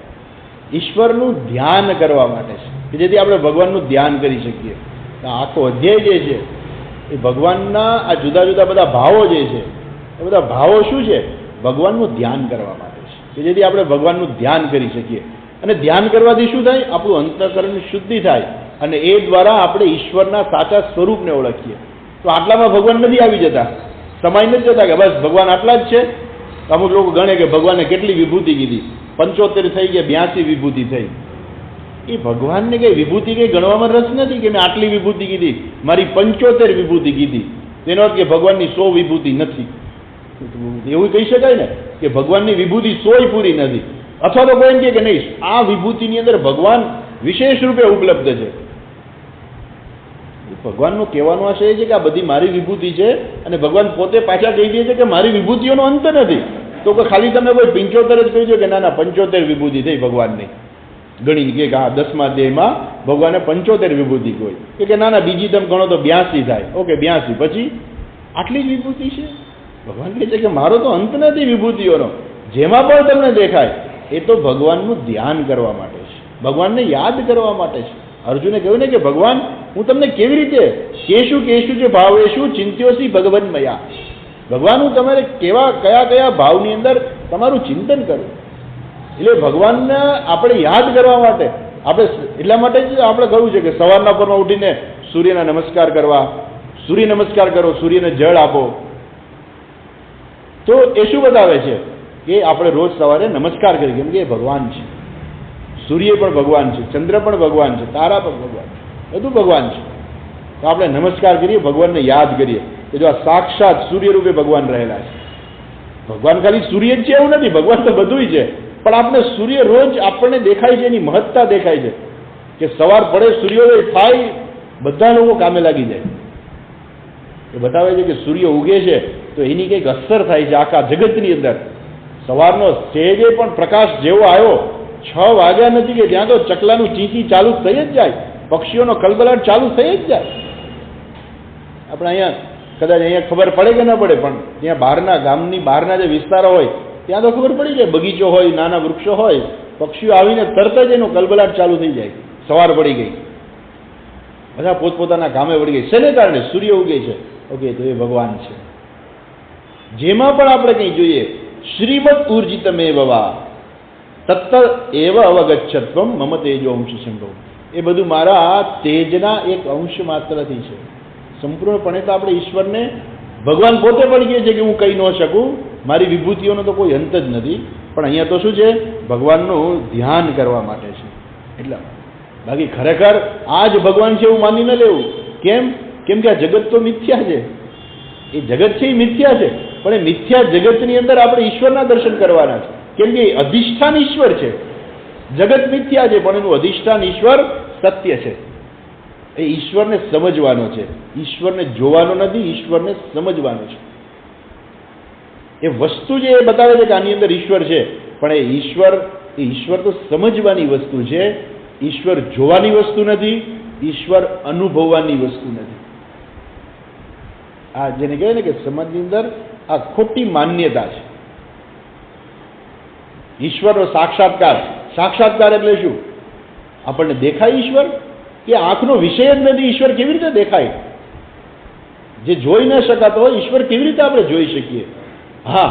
A: ઈશ્વરનું ધ્યાન કરવા માટે છે, કે જેથી આપણે ભગવાનનું ધ્યાન કરી શકીએ. આખો અધ્યાય જે છે એ ભગવાનના આ જુદા જુદા બધા ભાવો જે છે, એ બધા ભાવો શું છે? ભગવાનનું ધ્યાન કરવા માટે છે, કે જેથી આપણે ભગવાનનું ધ્યાન કરી શકીએ. અને ધ્યાન કરવાથી શું થાય? આપણું અંતઃકરણની શુદ્ધિ થાય, અને એ દ્વારા આપણે ઈશ્વરના સાચા સ્વરૂપને ઓળખીએ. તો આટલામાં ભગવાન નથી આવી જતા, સમાય નથી જતા કે બસ ભગવાન આટલા જ છે. અમુક લોકો ગણે કે ભગવાને કેટલી વિભૂતિ કીધી, 75 થઈ ગયા, 82 વિભૂતિ થઈ. એ ભગવાનને કઈ વિભૂતિ કઈ ગણવામાં રસ નથી કે મેં આટલી વિભૂતિ કીધી, મારી 75 વિભૂતિ કીધી. તેનો અર્થ કે ભગવાનની 100 વિભૂતિ નથી. એવું કહી શકાય ને કે ભગવાનની વિભૂતિ 100 પૂરી નથી. અથવા તો કોઈ એમ કે નહીં, આ વિભૂતિની અંદર ભગવાન વિશેષ રૂપે ઉપલબ્ધ છે. ભગવાનનો કહેવાનો આશય એ છે કે આ બધી મારી વિભૂતિ છે, અને ભગવાન પોતે પાછા કહી દે છે કે મારી વિભૂતિઓનો અંત નથી. તો કે ખાલી તમે કોઈ 75 જ કહી દો કે ના 75 વિભૂતિ થઈ ભગવાનની ગણીને, કે હા 10મા અધ્યાયમાં ભગવાને 75 વિભૂતિ કોઈ, કે ના બીજી તમે ગણો તો 82 થાય. ઓકે 82 પછી આટલી જ વિભૂતિ છે. ભગવાન કહે છે કે મારો તો અંત નથી વિભૂતિઓનો. જેમાં પણ તમને દેખાય એ તો ભગવાનનું ધ્યાન કરવા માટે છે, ભગવાનને યાદ કરવા માટે છે. અર્જુને કહ્યું ને કે ભગવાન હું તમને કેવી રીતે કેશું જે ભાવેશું ચિંત્યોસી ભગવન મયા. ભગવાન હું તમારે કયા ભાવની અંદર તમારું ચિંતન કરું. એટલે ભગવાનને આપણે યાદ કરવા માટે આપણે એટલા માટે જ આપણે કહ્યું છે કે સવારના પરમાં ઉઠીને સૂર્યના નમસ્કાર કરવા, સૂર્ય નમસ્કાર કરો, સૂર્યને જળ આપો. તો એ શું બતાવે છે કે આપણે રોજ સવારે નમસ્કાર કરીએ, કેમ કે એ ભગવાન છે. સૂર્ય પણ ભગવાન છે, ચંદ્ર પણ ભગવાન છે, તારા પણ ભગવાન છે, બધું ભગવાન છે. તો આપણે નમસ્કાર કરીએ, ભગવાનને યાદ કરીએ કે જો આ સાક્ષાત સૂર્ય રૂપે ભગવાન રહેલા છે. ભગવાન ખાલી સૂર્ય જ છે એવું નથી, ભગવાન તો બધુંય છે. પણ આપણે સૂર્ય રોજ આપણને દેખાય છે, એની મહત્તા દેખાય છે કે સવાર પડે, સૂર્યોદય થાય, બધા લોકો કામે લાગી જાય. એ બતાવે છે કે સૂર્ય ઉગે છે તો એની કંઈક અસર થાય છે આખા જગતની અંદર. સવારનો સહેજે પણ પ્રકાશ જેવો આવ્યો, 6 વાગ્યા નથી કે ત્યાં તો ચકલાનું ચીંચી ચાલુ થઈ જ જાય, પક્ષીઓનો કલબલાટ ચાલુ થઈ જ જાય. આપણે અહીંયા કદાચ અહીંયા ખબર પડે કે ના પડે, પણ ત્યાં બહારના ગામની બહારના જે વિસ્તારો હોય ત્યાં તો ખબર પડી જાય. બગીચો હોય, નાના વૃક્ષો હોય, પક્ષીઓ આવીને તરત જ એનો કલબલાટ ચાલુ થઈ જાય. સવાર પડી ગઈ, બધા પોતપોતાના કામે વળી ગઈ. શેને કારણે? સૂર્ય ઉગે છે. ઓકે, તો એ ભગવાન છે. જેમાં પણ આપણે કંઈ જોઈએ, શ્રીમદ ઉર્જિતમેવ વા તત્ત એવ અવગચ્છત્વમ મમ તેજો અંશ સંભવ. એ બધું મારા તેજના એક અંશ માત્રથી છે. સંપૂર્ણપણે તો આપણે ઈશ્વરને, ભગવાન પોતે પણ કહે છે કે હું કહી ન શકું, મારી વિભૂતિઓનો તો કોઈ અંત જ નથી. પણ અહીંયા તો શું છે, ભગવાનનું ધ્યાન કરવા માટે છે. એટલા બાકી ખરેખર આ જ ભગવાન છે એવું માની ન લેવું. કેમ કે આ જગત તો મિથ્યા છે. એ જગત છે એ મિથ્યા છે, પણ એ મિથ્યા જગતની અંદર આપણે ઈશ્વરના દર્શન કરવાના છે. કેમ કે એ અધિષ્ઠાન ઈશ્વર છે. જગત મિથ્યા છે, પણ એનું અધિષ્ઠાન ઈશ્વર સત્ય છે. એ ઈશ્વરને સમજવાનો છે, ઈશ્વરને જોવાનો નથી, ઈશ્વરને સમજવાનો છે. એ વસ્તુ જે એ બતાવે છે કે આની અંદર ઈશ્વર છે, પણ એ ઈશ્વર તો સમજવાની વસ્તુ છે. ઈશ્વર જોવાની વસ્તુ નથી, ઈશ્વર અનુભવવાની વસ્તુ નથી. આ જેને કહેવાય ને કે સમાજની અંદર આ ખોટી માન્યતા છે. ઈશ્વરનો સાક્ષાત્કાર એટલે શું? આપણને દેખાય ઈશ્વર? કે આંખનો વિષય જ નથી, ઈશ્વર કેવી રીતે દેખાય? જે જોઈ ન શકાતો હોય ઈશ્વર કેવી રીતે આપણે જોઈ શકીએ? હા,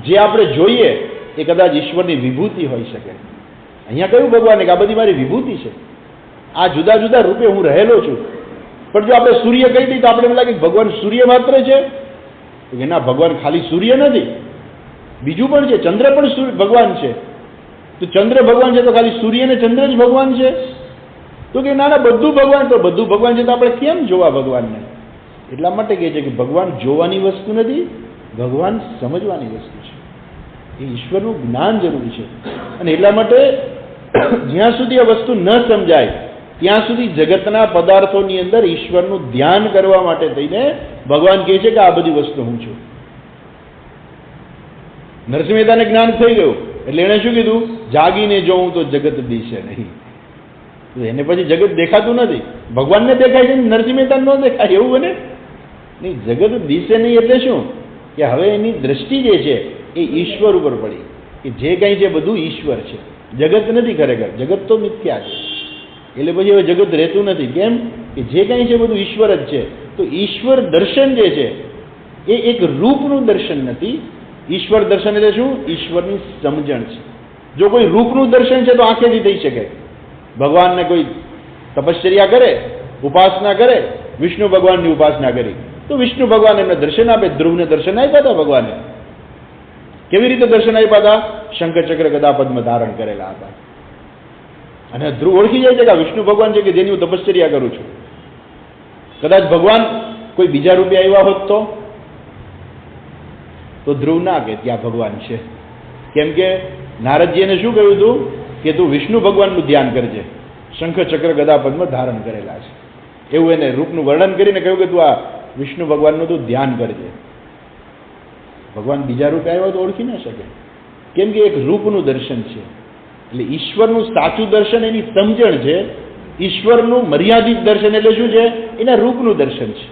A: જે આપણે જોઈએ એ કદાચ ઈશ્વરની વિભૂતિ હોઈ શકે. અહીંયા કયું ભગવાને કે આ બધી મારી વિભૂતિ છે, આ જુદા જુદા રૂપે હું રહેલો છું. પણ જો આપણે સૂર્ય કહી દઈએ તો આપણે એમ લાગે ભગવાન સૂર્ય માત્ર છે. કે ના, ભગવાન ખાલી સૂર્ય નથી, બીજું પણ છે. ચંદ્ર પણ ભગવાન છે. તો ચંદ્ર ભગવાન છે તો ખાલી સૂર્ય ને ચંદ્ર જ ભગવાન છે? તો કે ના, બધું ભગવાન. તો બધું ભગવાન છે તો આપણે કેમ જોવા ભગવાનને? એટલા માટે કહે છે કે ભગવાન જોવાની વસ્તુ નથી, ભગવાન સમજવાની વસ્તુ છે. એ ઈશ્વરનું જ્ઞાન જરૂરી છે. અને એટલા માટે જ્યાં સુધી આ વસ્તુ ન સમજાય ત્યાં સુધી જગતના પદાર્થોની અંદર ઈશ્વરનું ધ્યાન કરવા માટે થઈને ભગવાન કહે છે કે આ બધી વસ્તુ હું છું. નરસિંહ મહેતાને જ્ઞાન થઈ ગયું એટલે એણે શું કીધું? જાગીને જોઉં તો જગત દિશે નહીં. એને પછી જગત દેખાતું નથી. ભગવાનને દેખાય છે, નરસિંહ મહેતા ન દેખાય એવું બને નહીં. જગત દિશે નહીં એટલે શું? કે હવે એની દ્રષ્ટિ જે છે એ ઈશ્વર ઉપર પડી કે જે કંઈ છે બધું ઈશ્વર છે, જગત નથી. ખરેખર જગત તો મિથ્યા છે. એટલે પછી હવે જગત રહેતું નથી. કેમ કે જે કંઈ છે બધું ઈશ્વર જ છે. તો ઈશ્વર દર્શન જે છે એ એક રૂપનું દર્શન નથી. ઈશ્વર દર્શન એટલે શું? ઈશ્વરની સમજણ છે. જો કોઈ રૂપનું દર્શન છે તો આંખેથી થઈ શકે. ભગવાનને કોઈ તપશ્ચર્યા કરે, ઉપાસના કરે, વિષ્ણુ ભગવાનની ઉપાસના કરી તો વિષ્ણુ ભગવાન એમને દર્શન આપે. ધ્રુવને દર્શન આપ્યા હતા ભગવાને. કેવી રીતે દર્શન આપ્યા હતા? શંખ ચક્ર ગદા પદ્મ ધારણ કરેલા હતા. અને ધ્રુવ ઓળખી જાય છે કે વિષ્ણુ ભગવાન છે કે જેની હું તપશ્ચર્યા કરું છું. કદાચ ભગવાન કોઈ બીજા રૂપે આવ્યા હોત તો ધ્રુવ ના કે ત્યાં ભગવાન છે. કેમ કે નારદજીને શું કહ્યું હતું કે તું વિષ્ણુ ભગવાનનું ધ્યાન કરજે, શંખ ચક્ર ગદા પદ્મ ધારણ કરેલા છે. એવું એને રૂપનું વર્ણન કરીને કહ્યું કે તું આ વિષ્ણુ ભગવાનનું તું ધ્યાન કરજે. ભગવાન બીજા રૂપે આવ્યા તો ઓળખી ન શકે. કેમ કે એક રૂપનું દર્શન છે. એટલે ઈશ્વરનું સાચું દર્શન એની સમજણ છે. ઈશ્વરનું મર્યાદિત દર્શન એટલે શું છે? એના રૂપનું દર્શન છે.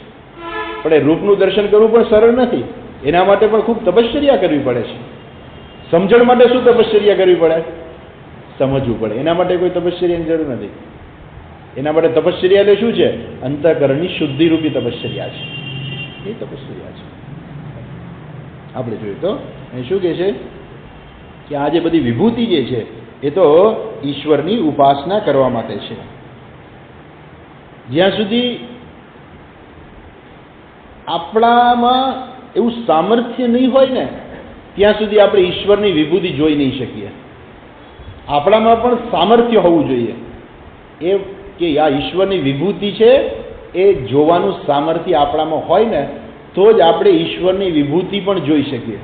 A: પણ એ રૂપનું દર્શન કરવું પણ સરળ નથી. એના માટે પણ ખૂબ તપશ્ચર્યા કરવી પડે છે. સમજણ માટે શું તપશ્ચર્યા કરવી પડે? સમજવું પડે. એના માટે કોઈ તપશ્ચર્યાની જરૂર નથી. એના માટે તપશ્ચર્યા એટલે શું છે? અંતઃકરણની શુદ્ધિરૂપી તપશ્ચર્યા છે. એ તપશ્ચર્યા છે. આપણે જોઈએ તો એ શું કહે છે કે આ જે બધી વિભૂતિ જે છે એ તો ઈશ્વરની ઉપાસના કરવા માટે છે. જ્યાં સુધી આપણામાં એવું સામર્થ્ય નહીં હોય ને ત્યાં સુધી આપણે ઈશ્વરની વિભૂતિ જોઈ નહીં શકીએ. આપણામાં પણ સામર્થ્ય હોવું જોઈએ એ કે આ ઈશ્વરની વિભૂતિ છે એ જોવાનું સામર્થ્ય આપણામાં હોય ને તો જ આપણે ઈશ્વરની વિભૂતિ પણ જોઈ શકીએ.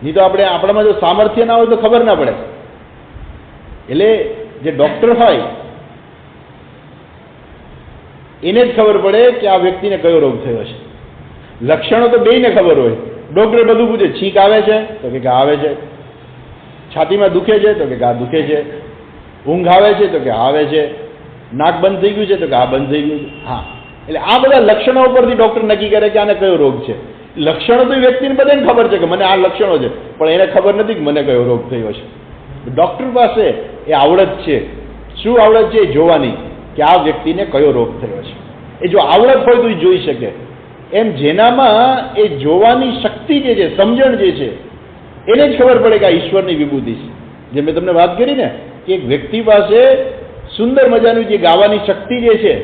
A: નહીં તો આપણામાં જો સામર્થ્ય ના હોય તો ખબર ના પડે. એટલે જે ડૉક્ટર હોય એને જ ખબર પડે કે આ વ્યક્તિને કયો રોગ થયો છે. લક્ષણો તો બેયને ખબર હોય. ડૉક્ટર બધું પૂછે, છીંક આવે છે તો કે આવે છે, છાતીમાં દુખે છે તો કે આ દુખે છે, ઊંઘ આવે છે તો કે આવે છે, નાક બંધ થઈ ગયું છે તો કે આ બંધ થઈ ગયું છે. હા, એટલે આ બધા લક્ષણો ઉપરથી ડૉક્ટર નક્કી કરે કે આને કયો રોગ છે. લક્ષણો તો વ્યક્તિને બધાને ખબર છે કે મને આ લક્ષણો છે, પણ એને ખબર નથી કે મને કયો રોગ થયો છે. ડૉક્ટર પાસે એ આવડત છે. શું આવડત છે? એ જોવાની કે આ વ્યક્તિને કયો રોગ થયો છે. એ જો આવડત હોય તો એ જોઈ શકે. એમ જેનામાં એ જોવાની શક્તિ જે છે, સમજણ જે છે, એને જ ખબર પડે કે આ ઈશ્વરની વિભૂતિ છે. જે મેં તમને વાત કરી ને કે એક વ્યક્તિ પાસે સુંદર મજાની જે ગાવાની શક્તિ જે છે,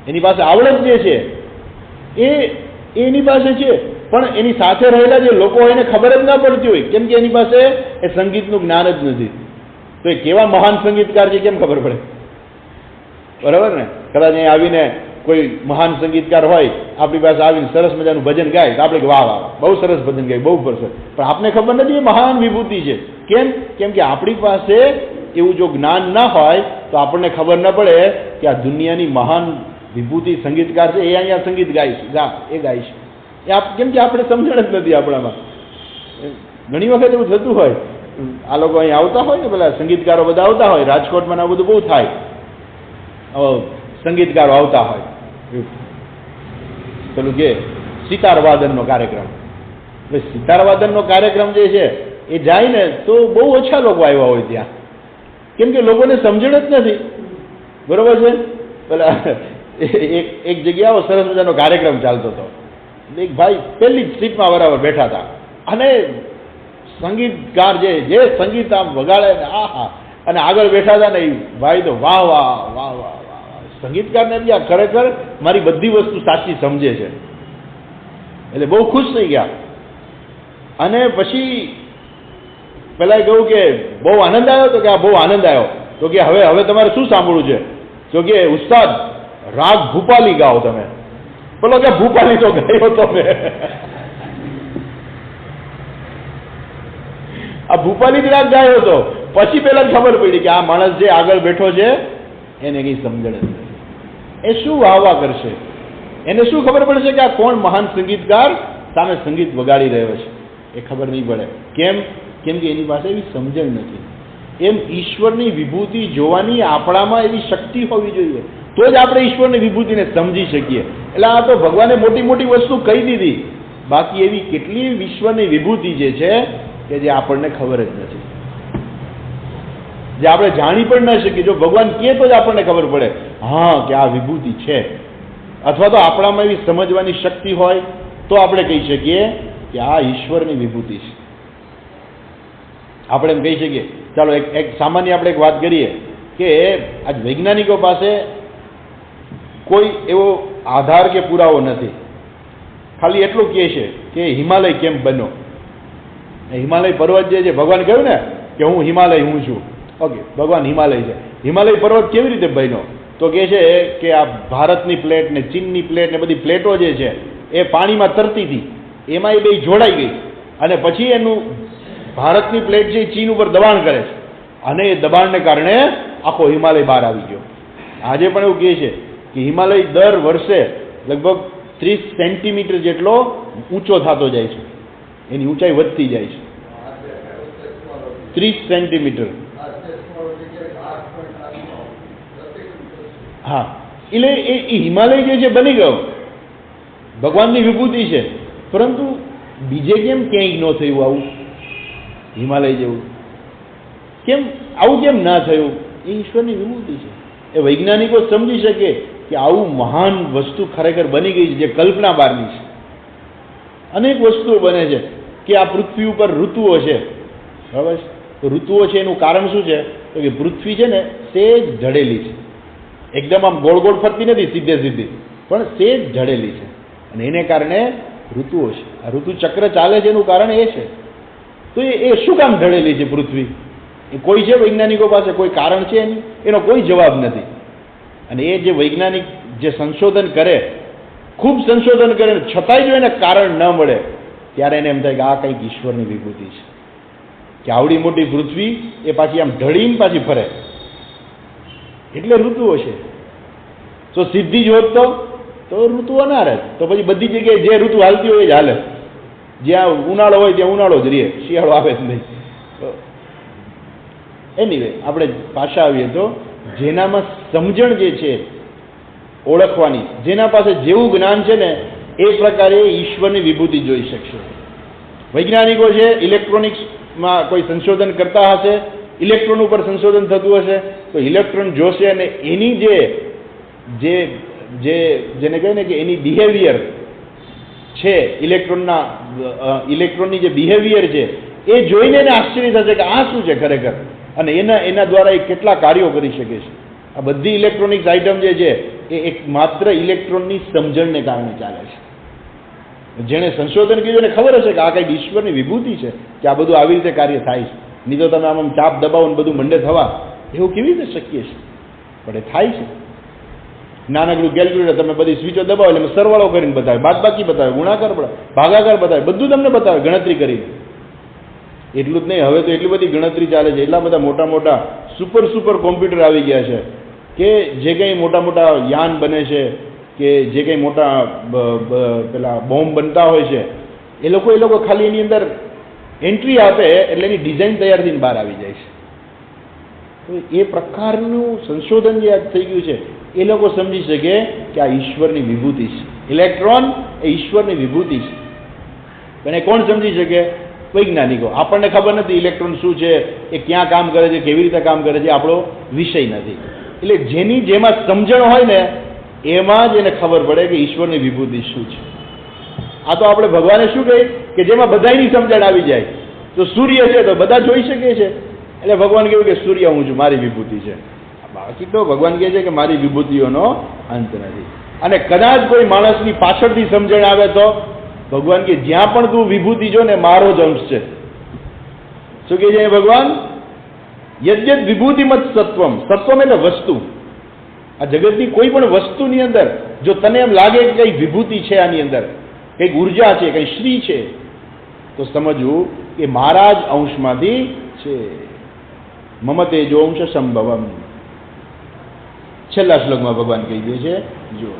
A: એની પાસે આવડત જે છે એ એની પાસે છે, પણ એની સાથે રહેલા જે લોકો હોય એને ખબર જ ના પડતી હોય, કેમ કે એની પાસે એ સંગીતનું જ્ઞાન જ નથી. તો એ કેવા મહાન સંગીતકાર છે કેમ ખબર પડે? બરાબર ને? કદાચ અહીં આવીને કોઈ મહાન સંગીતકાર હોય આપણી પાસે આવીને સરસ મજાનું ભજન ગાય તો આપણે વાહ વાહ બહુ સરસ ભજન ગાય, બહુ સરસ. પણ આપને ખબર નથી એ મહાન વિભૂતિ છે. કેમ કે આપણી પાસે એવું જો જ્ઞાન ના હોય તો આપણને ખબર ના પડે કે આ દુનિયાની મહાન વિભૂતિ સંગીતકાર છે, એ અહીંયા સંગીત ગાય છે. કેમ કે આપણે સમજણ જ નથી આપણામાં. ઘણી વખત એવું થતું હોય, આ લોકો અહીં આવતા હોય ને, પેલા સંગીતકારો બધા આવતા હોય, રાજકોટમાં આ બધું બહુ થાય, સંગીતકારો આવતા હોય, પેલું કે સિતાર વાદનનો કાર્યક્રમ. સિતાર વાદનનો કાર્યક્રમ જે છે એ જાય ને તો બહુ ઓછા લોકો આવ્યા હોય ત્યાં, કેમ કે લોકોને સમજણ જ નથી. બરોબર છે? પેલા એક જગ્યાએ સરસ મજાનો કાર્યક્રમ ચાલતો હતો. એક ભાઈ પહેલી જ સીટમાં બરાબર બેઠા હતા અને સંગીતકાર જે સંગીત આમ વગાડે ને હા, અને આગળ બેઠા હતા ને એ ભાઈ તો વાહ વાહ વાહ વાહ વાહ, સંગીતકારને આ ખરેખર મારી બધી વસ્તુ સાચી સમજે છે. એટલે બહુ ખુશ થઈ ગયા. અને પછી પેલા કહ્યું કે બહુ આનંદ આવ્યો? તો કે આ બહુ આનંદ આવ્યો. તો કે હવે તમારે શું સાંભળવું છે? તો કે ઉસ્તાદ રાગ ભૂપાલી ગાઓ તમે. બોલો કે ભૂપાલી તો ગાયો તમે. આ ભૂપાલી જ રાગ ગાયો હતો. પછી પેલા ખબર પડી કે આ માણસ જે આગળ બેઠો છે એને કઈ સમજણ જ નથી. એ શું વાહવા કરશે? એને શું ખબર પડશે કે આ કોણ મહાન સંગીતકાર સામે સંગીત વગાડી રહ્યો છે? એ ખબર નહીં પડે. કેમ કે એની પાસે એવી સમજણ નથી. એમ ઈશ્વરની વિભૂતિ જોવાની આપણામાં એવી શક્તિ હોવી જોઈએ, તો જ આપણે ઈશ્વરની વિભૂતિને સમજી શકીએ. એટલે આ તો ભગવાને મોટી મોટી વસ્તુ કહી દીધી, બાકી એવી કેટલી વિશ્વની વિભૂતિ જે છે કે જે આપણને ખબર જ નથી, જે આપણે જાણી પણ ન શકીએ. જો ભગવાન કહે તો જ આપણને ખબર પડે હા કે આ વિભૂતિ છે, અથવા તો આપણામાં એવી સમજવાની શક્તિ હોય તો આપણે કહી શકીએ કે આ ઈશ્વરની વિભૂતિ છે. આપણે એમ કહી શકીએ. ચાલો એક સામાન્ય આપણે એક વાત કરીએ કે આજ વૈજ્ઞાનિકો પાસે કોઈ એવો આધાર કે પુરાવો નથી. ખાલી એટલું કહે છે કે હિમાલય કેમ બન્યો. હિમાલય પર્વત જે છે, ભગવાન કહ્યું ને કે હું હિમાલય હું છું. ઓકે, ભગવાન હિમાલય છે. હિમાલય પર્વત કેવી રીતે બન્યો? તો કહે છે કે આ ભારતની પ્લેટ ને ચીનની પ્લેટ ને બધી પ્લેટો જે છે એ પાણીમાં તરતી હતી, એમાં એ બે જોડાઈ ગઈ અને પછી એનું ભારતની પ્લેટ છે ચીન ઉપર દબાણ કરે છે અને એ દબાણને કારણે આખો હિમાલય બહાર આવી ગયો. આજે પણ એવું કહે છે કે હિમાલય દર વર્ષે લગભગ 30 સેન્ટીમીટર જેટલો ઊંચો થતો જાય છે, એની ઊંચાઈ વધતી જાય છે 30 સેન્ટીમીટર. હા, એટલે એ હિમાલય જે છે બની ગયો, ભગવાનની વિભૂતિ છે. પરંતુ બીજે કેમ ક્યાંય ન થયું આવું હિમાલય જેવું? કેમ આવું કેમ ના થયું? એ ઈશ્વરની વિભૂતિ છે. એ વૈજ્ઞાનિકો સમજી શકે કે આવું મહાન વસ્તુ ખરેખર બની ગઈ છે જે કલ્પના બહારની છે. અનેક વસ્તુઓ બને છે કે આ પૃથ્વી ઉપર ઋતુઓ છે, બરાબર છે, તો ઋતુઓ છે એનું કારણ શું છે? તો કે પૃથ્વી છે ને સેજ ઢળેલી છે, એકદમ આમ ગોળ ગોળ ફરતી નથી, સીધે સીધી, પણ સેજ ઢળેલી છે, અને એને કારણે ઋતુઓ છે. આ ઋતુ ચક્ર ચાલે છે એનું કારણ એ છે. તો એ શું કામ ઢળેલી છે પૃથ્વી? એ કોઈ છે વૈજ્ઞાનિકો પાસે કોઈ કારણ છે એનો કોઈ જવાબ નથી. અને એ જે વૈજ્ઞાનિક જે સંશોધન કરે, ખૂબ સંશોધન કરે, છતાંય જો એને કારણ ન મળે, ત્યારે એને એમ થાય કે આ કંઈક ઈશ્વરની વિભૂતિ છે, કે આવડી મોટી પૃથ્વી એ પાછી આમ ઢળીને પાછી ફરે, એટલે ઋતુઓ છે. તો સીધી જ હોત તો ઋતુઓ ના રહે. તો પછી બધી જગ્યાએ જે ઋતુ હાલતી હોય જ હાલે, જ્યાં ઉનાળો હોય ત્યાં ઉનાળો જ રહે, શિયાળો આવે જ નહીં. એનીવે આપણે પાછા આવીએ તો જેનામાં સમજણ જે છે ઓળખવાની, જેના પાસે જેવું જ્ઞાન છે ને એ પ્રકારે ઈશ્વરની વિભૂતિ જોઈ શકશે. વૈજ્ઞાનિકો છે ઇલેક્ટ્રોનિક્સમાં કોઈ સંશોધન કરતા હશે, ઇલેક્ટ્રોન ઉપર સંશોધન થતું હશે, તો ઇલેક્ટ્રોન જોશે અને એની જેને કહે ને કે એની બિહેવિયર છે, ઇલેક્ટ્રોનની જે બિહેવિયર છે એ જોઈને એને આશ્ચર્ય થશે કે આ શું છે ખરેખર, અને એના દ્વારા એ કેટલા કાર્યો કરી શકે છે. આ બધી ઇલેક્ટ્રોનિક્સ આઇટમ જે છે એ એક માત્ર ઇલેક્ટ્રોનની સમજણને કારણે ચાલે છે. જેણે સંશોધન કર્યું એને ખબર હશે કે આ કંઈક ઈશ્વરની વિભૂતિ છે, કે આ બધું આવી રીતે કાર્ય થાય છે. નહીં તો તમે આમ ચાપ દબાવો ને બધું મંડે થવા, એવું કેવી રીતે શક્ય છે? પણ એ થાય છે. નાનકડું કેલ્ક્યુલેટર તમે બધી સ્વિચો દબાવો એટલે સરવાળો કરીને બતાવે, બાદબાકી બતાવે, ગુણાકાર બતાવે, ભાગાકાર બતાવે, બધું તમને બતાવે ગણતરી કરીને. એટલું જ નહીં, હવે તો એટલી બધી ગણતરી ચાલે છે, એટલા બધા મોટા મોટા સુપર કોમ્પ્યુટર આવી ગયા છે કે જે કંઈ મોટા મોટા યાન બને છે, કે જે કંઈ મોટા પેલા બોમ્બ બનતા હોય છે, એ લોકો ખાલી એની અંદર એન્ટ્રી આપે એટલે એની ડિઝાઇન તૈયાર થઈને બહાર આવી જાય છે. તો એ પ્રકારનું સંશોધન જે થઈ ગયું છે, એ લોકો સમજી શકે કે આ ઈશ્વરની વિભૂતિ છે. ઇલેક્ટ્રોન એ ઈશ્વરની વિભૂતિ છે. અને કોણ સમજી શકે? વૈજ્ઞાનિકો. આપણને ખબર નથી ઇલેક્ટ્રોન શું છે, એ ક્યાં કામ કરે છે, કેવી રીતે કામ કરે છે, આપણો વિષય નથી. એટલે જેમાં સમજણ હોય ને એમાં જ એને ખબર પડે કે ઈશ્વરની વિભૂતિ શું છે. આ તો આપણે ભગવાને શું કહી કે જેમાં બધાની સમજણ આવી જાય. તો સૂર્ય છે તો બધા જોઈ શકે છે, એટલે ભગવાન કહ્યું કે સૂર્ય હું છું, મારી વિભૂતિ છે. બાકી તો ભગવાન કહે છે કે મારી વિભૂતિઓનો અંત નથી. અને કદાચ કોઈ માણસની પાછળથી સમજણ આવે તો ભગવાન કે જ્યાં પણ તું વિભૂતિ જો ને મારો જ અંશ છે. શું કહે છે ભગવાન? યદ્યત વિભૂતિમત સત્વમ. સત્વમ એટલે વસ્તુ. આ જગતની કોઈ પણ વસ્તુની અંદર જો તને એમ લાગે કે કઈ વિભૂતિ છે, આની અંદર કંઈક ઉર્જા છે, કંઈ શ્રી છે, તો સમજવું કે મારા જ અંશમાંથી છે. મમ તેજો અંશ સંભવમ. છેલ્લા શ્લોકમાં ભગવાન કહી દે છે, જો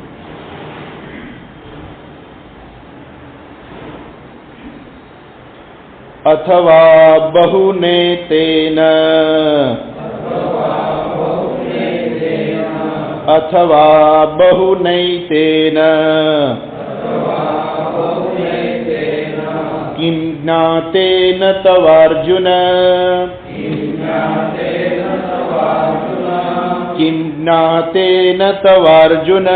A: અથવા બહુને તેન અથવા બહુનૈતેન કિમ જ્ઞાતેન તવાર્જુન કિમ જ્ઞાતેન તવાર્જુન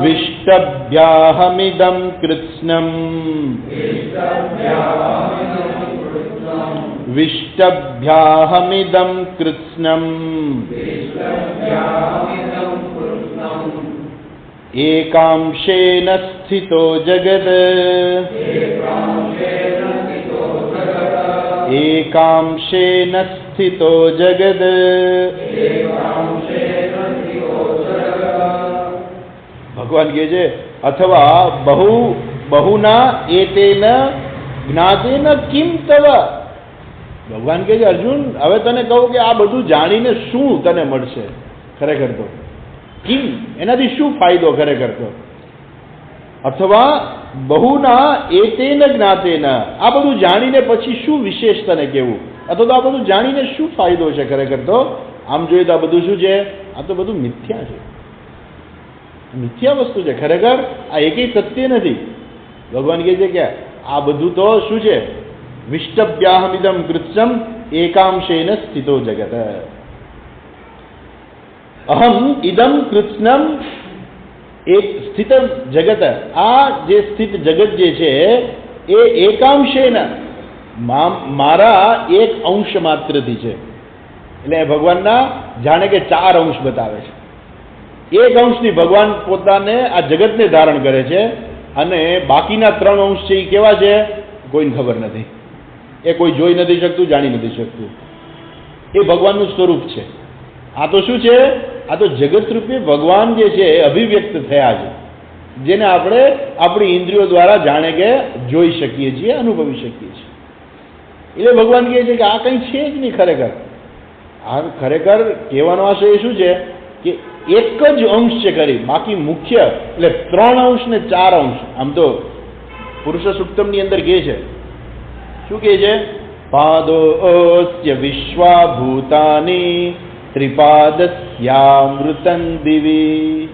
A: વિષ્ટભ્યાહમિદં કૃત્સ્નમ વિષ્ટભ્યાહમિદં કૃત્સ્નમ એકાંશેન સ્થિતો જગત એકાંશેન સ્થિતો જગત. ભગવાન કહે છે અથવા બહુના એતેન જ્ઞાતેન કિમ તવ. ભગવાન કહે છે અર્જુન, હવે તને કહું કે આ બધું જાણીને શું તને મળશે ખરેખર? તો કિમ, એનાથી શું ફાયદો ખરેખર? તો અથવા બહુના એતેન જ્ઞાતેન, આ બધું જાણીને પછી શું વિશેષ તને કેવું? અથવા તો આ બધું જાણીને શું ફાયદો છે ખરેખર? તો આમ જોઈએ તો આ બધું શું છે? આ તો બધું મિથ્યા છે, મિથ્યા વસ્તુ છે ખરેખર. આ એકેય સત્ય નથી. ભગવાન કહે છે કે આ બધું તો શું છે? વિષ્ટભ્યાહમિદમ કૃત્સ્નમ એકાંશેન સ્થિતો જગત. અહમ ઇદમ કૃત્સ્નમ એક સ્થિત જગત. આ જે સ્થિત જગત જે છે એ એકાંશેના મારા એક અંશ માત્રથી છે. એટલે ભગવાનના જાણે કે 4 અંશ બતાવે છે. એક અંશથી ભગવાન પોતાને આ જગતને ધારણ કરે છે અને બાકીના 3 અંશ છે એ કેવા છે કોઈને ખબર નથી. એ કોઈ જોઈ નથી શકતું, જાણી નથી શકતું. એ ભગવાનનું સ્વરૂપ છે. આ તો શું છે? આ તો જગત રૂપે ભગવાન જે છે એ અભિવ્યક્ત થયા છે, જેને આપણે આપણી ઇન્દ્રિયો દ્વારા જાણે કે જોઈ શકીએ છીએ, અનુભવી શકીએ છીએ. એટલે ભગવાન કહે છે કે આ કંઈ છે જ નહીં ખરેખર. આ ખરેખર કહેવાનો આશય એ શું છે કે એક જ અંશ છે ખરી, બાકી મુખ્ય એટલે 3 અંશ ને 4 અંશ. આમ તો પુરુષ સૂક્તમની અંદર કહે છે, શું કહે છે? પાદોસ્ય વિશ્વાભૂતાની ત્રિપાદસ્યામૃતં દિવી.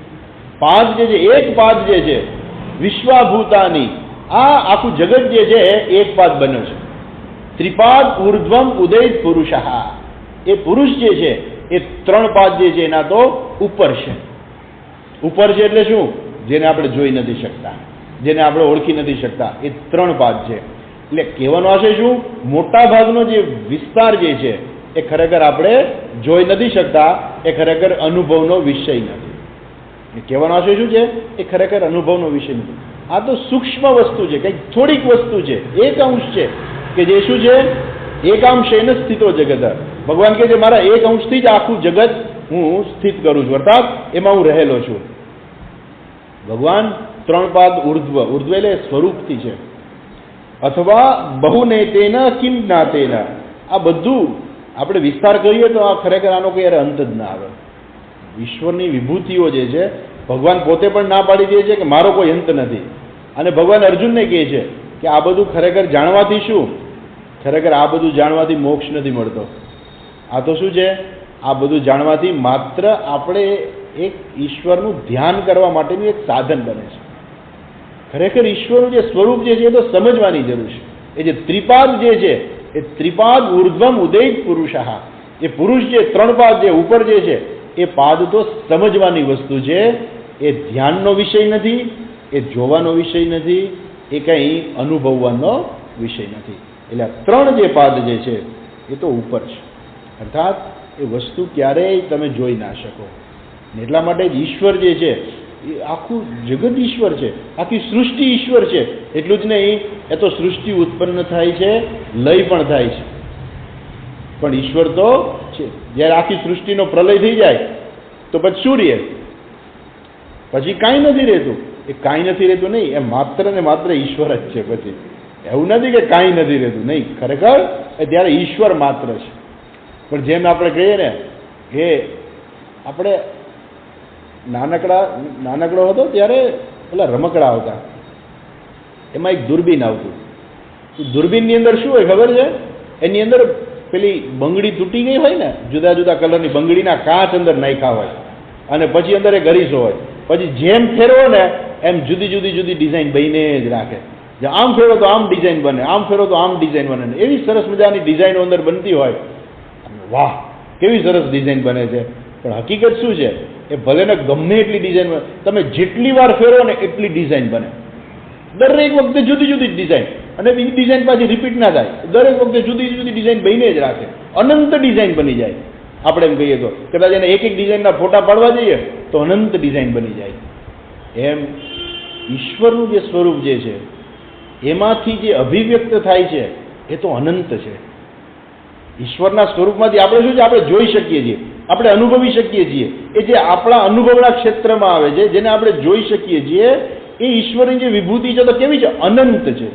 A: પાદ જે છે, એક પાદ જે છે, વિશ્વાભૂતાની, આ આખું જગત જે છે એક પાદ બન્યો છે. ત્રિપાદ ઉર્ધ્વમ ઉદયિત પુરુષ, એ પુરુષ જે છે એ 3 પાદ જે છે એના તો ઉપર છે. ઉપર છે એટલે શું? જેને આપણે જોઈ નથી શકતા, જેને આપણે ઓળખી નથી શકતા, એ 3 પાદ છે. એટલે કહેવાનો આશય શું? મોટા ભાગનો જે વિસ્તાર જે છે એ ખરેખર આપણે જોઈ નથી શકતા, એ ખરેખર અનુભવનો વિષય નથી. કહેવાનો આશય શું છે? એ ખરેખર અનુભવનો વિષય નથી. આ તો સૂક્ષ્મ વસ્તુ છે, કંઈક થોડીક વસ્તુ છે, એક અંશ છે કે જે શું છે? એકાંશેન સ્થિતો જગત. ભગવાન કહે છે મારા એક અંશથી જ આખું જગત હું સ્થિત કરું છું, અર્થાત એમાં હું રહેલો છું. ભગવાન 3 પાદ ઉર્ધ્વ, ઉર્ધ્વ એટલે સ્વરૂપથી છે. અથવા બહુનેતેન કિમ જ્ઞાતેન, આ બધું આપણે વિસ્તાર કરીએ તો આ ખરેખર આનો કોઈ અંત જ ના આવે. ઈશ્વરની વિભૂતિઓ જે છે, ભગવાન પોતે પણ ના પાડી દે છે કે મારો કોઈ અંત નથી. અને ભગવાન અર્જુનને કહે છે કે આ બધું ખરેખર જાણવાથી શું? ખરેખર આ બધું જાણવાથી મોક્ષ નથી મળતો. આ તો શું છે? આ બધું જાણવાથી માત્ર આપણે એક ઈશ્વરનું ધ્યાન કરવા માટેનું એક સાધન બને છે. ખરેખર ઈશ્વરનું જે સ્વરૂપ જે છે એ તો સમજવાની જરૂર છે. એ જે ત્રિપાદ જે છે એ ત્રિપાદ ઉર્ધ્વમ ઉદયિત પુરુષ, એ પુરુષ જે 3 પાદ જે ઉપર જે છે એ પાદ તો સમજવાની વસ્તુ છે. એ ધ્યાનનો વિષય નથી, એ જોવાનો વિષય નથી, એ કંઈ અનુભવવાનો વિષય નથી. એટલે 3 જે પાદ જે છે એ તો ઉપર છે, અર્થાત એ વસ્તુ ક્યારેય તમે જોઈ ના શકો. એટલા માટે જ ઈશ્વર જે છે એ આખું જગત ઈશ્વર છે, આખી સૃષ્ટિ ઈશ્વર છે. એટલું જ નહીં, એ તો સૃષ્ટિ ઉત્પન્ન થાય છે, લય પણ થાય છે, પણ ઈશ્વર તો છે. જ્યારે આખી સૃષ્ટિનો પ્રલય થઈ જાય તો પછી શું રહે? પછી કાંઈ નથી રહેતું. એ કાંઈ નથી રહેતું નહીં, એ માત્ર ને માત્ર ઈશ્વર જ છે. પછી એવું નથી કે કાંઈ નથી રહેતું, નહીં, ખરેખર એ ત્યારે ઈશ્વર માત્ર છે. પણ જેમ આપણે કહીએ ને કે આપણે નાનકડો હતો ત્યારે પેલા રમકડા આવતા, એમાં એક દૂરબીન આવતું. દૂરબીનની અંદર શું હોય ખબર છે? એની અંદર પેલી બંગડી તૂટી ગઈ હોય ને, જુદા જુદા કલરની બંગડીના કાચ અંદર નાખ્યા હોય, અને પછી અંદર એક અરીસો હોય. પછી જેમ ફેરવો ને એમ જુદી જુદી ડિઝાઇન બનીને જ રાખે. આમ ફેરો તો આમ ડિઝાઇન બને, આમ ફેરો તો આમ ડિઝાઇન બને. એવી સરસ મજાની ડિઝાઇનો અંદર બનતી હોય. વાહ, કેવી સરસ ડિઝાઇન બને છે. પણ હકીકત શું છે? એ ભલે ને ગમે એટલી ડિઝાઇન બને, તમે જેટલી વાર ફેરો ને એટલી ડિઝાઇન બને. દરેક વખતે જુદી જુદી ડિઝાઇન, અને એ ડિઝાઇન પાછી રિપીટ ના થાય. દરેક વખતે જુદી જુદી ડિઝાઇન બનીને જ રાખે. અનંત ડિઝાઇન બની જાય. આપણે એમ કહીએ તો કદાચ એને એક ડિઝાઇનના ફોટા પાડવા જઈએ તો અનંત ડિઝાઇન બની જાય. એમ ઈશ્વરનું જે સ્વરૂપ જે છે એમાંથી જે અભિવ્યક્ત થાય છે એ તો અનંત છે. ઈશ્વરના સ્વરૂપમાંથી આપણે શું છે? આપણે જોઈ શકીએ છીએ, આપણે અનુભવી શકીએ છીએ. એ જે આપણા અનુભવના ક્ષેત્રમાં આવે છે, જેને આપણે જોઈ શકીએ છીએ, એ ઈશ્વરની જે વિભૂતિ છે તો કેવી છે? અનંત છે.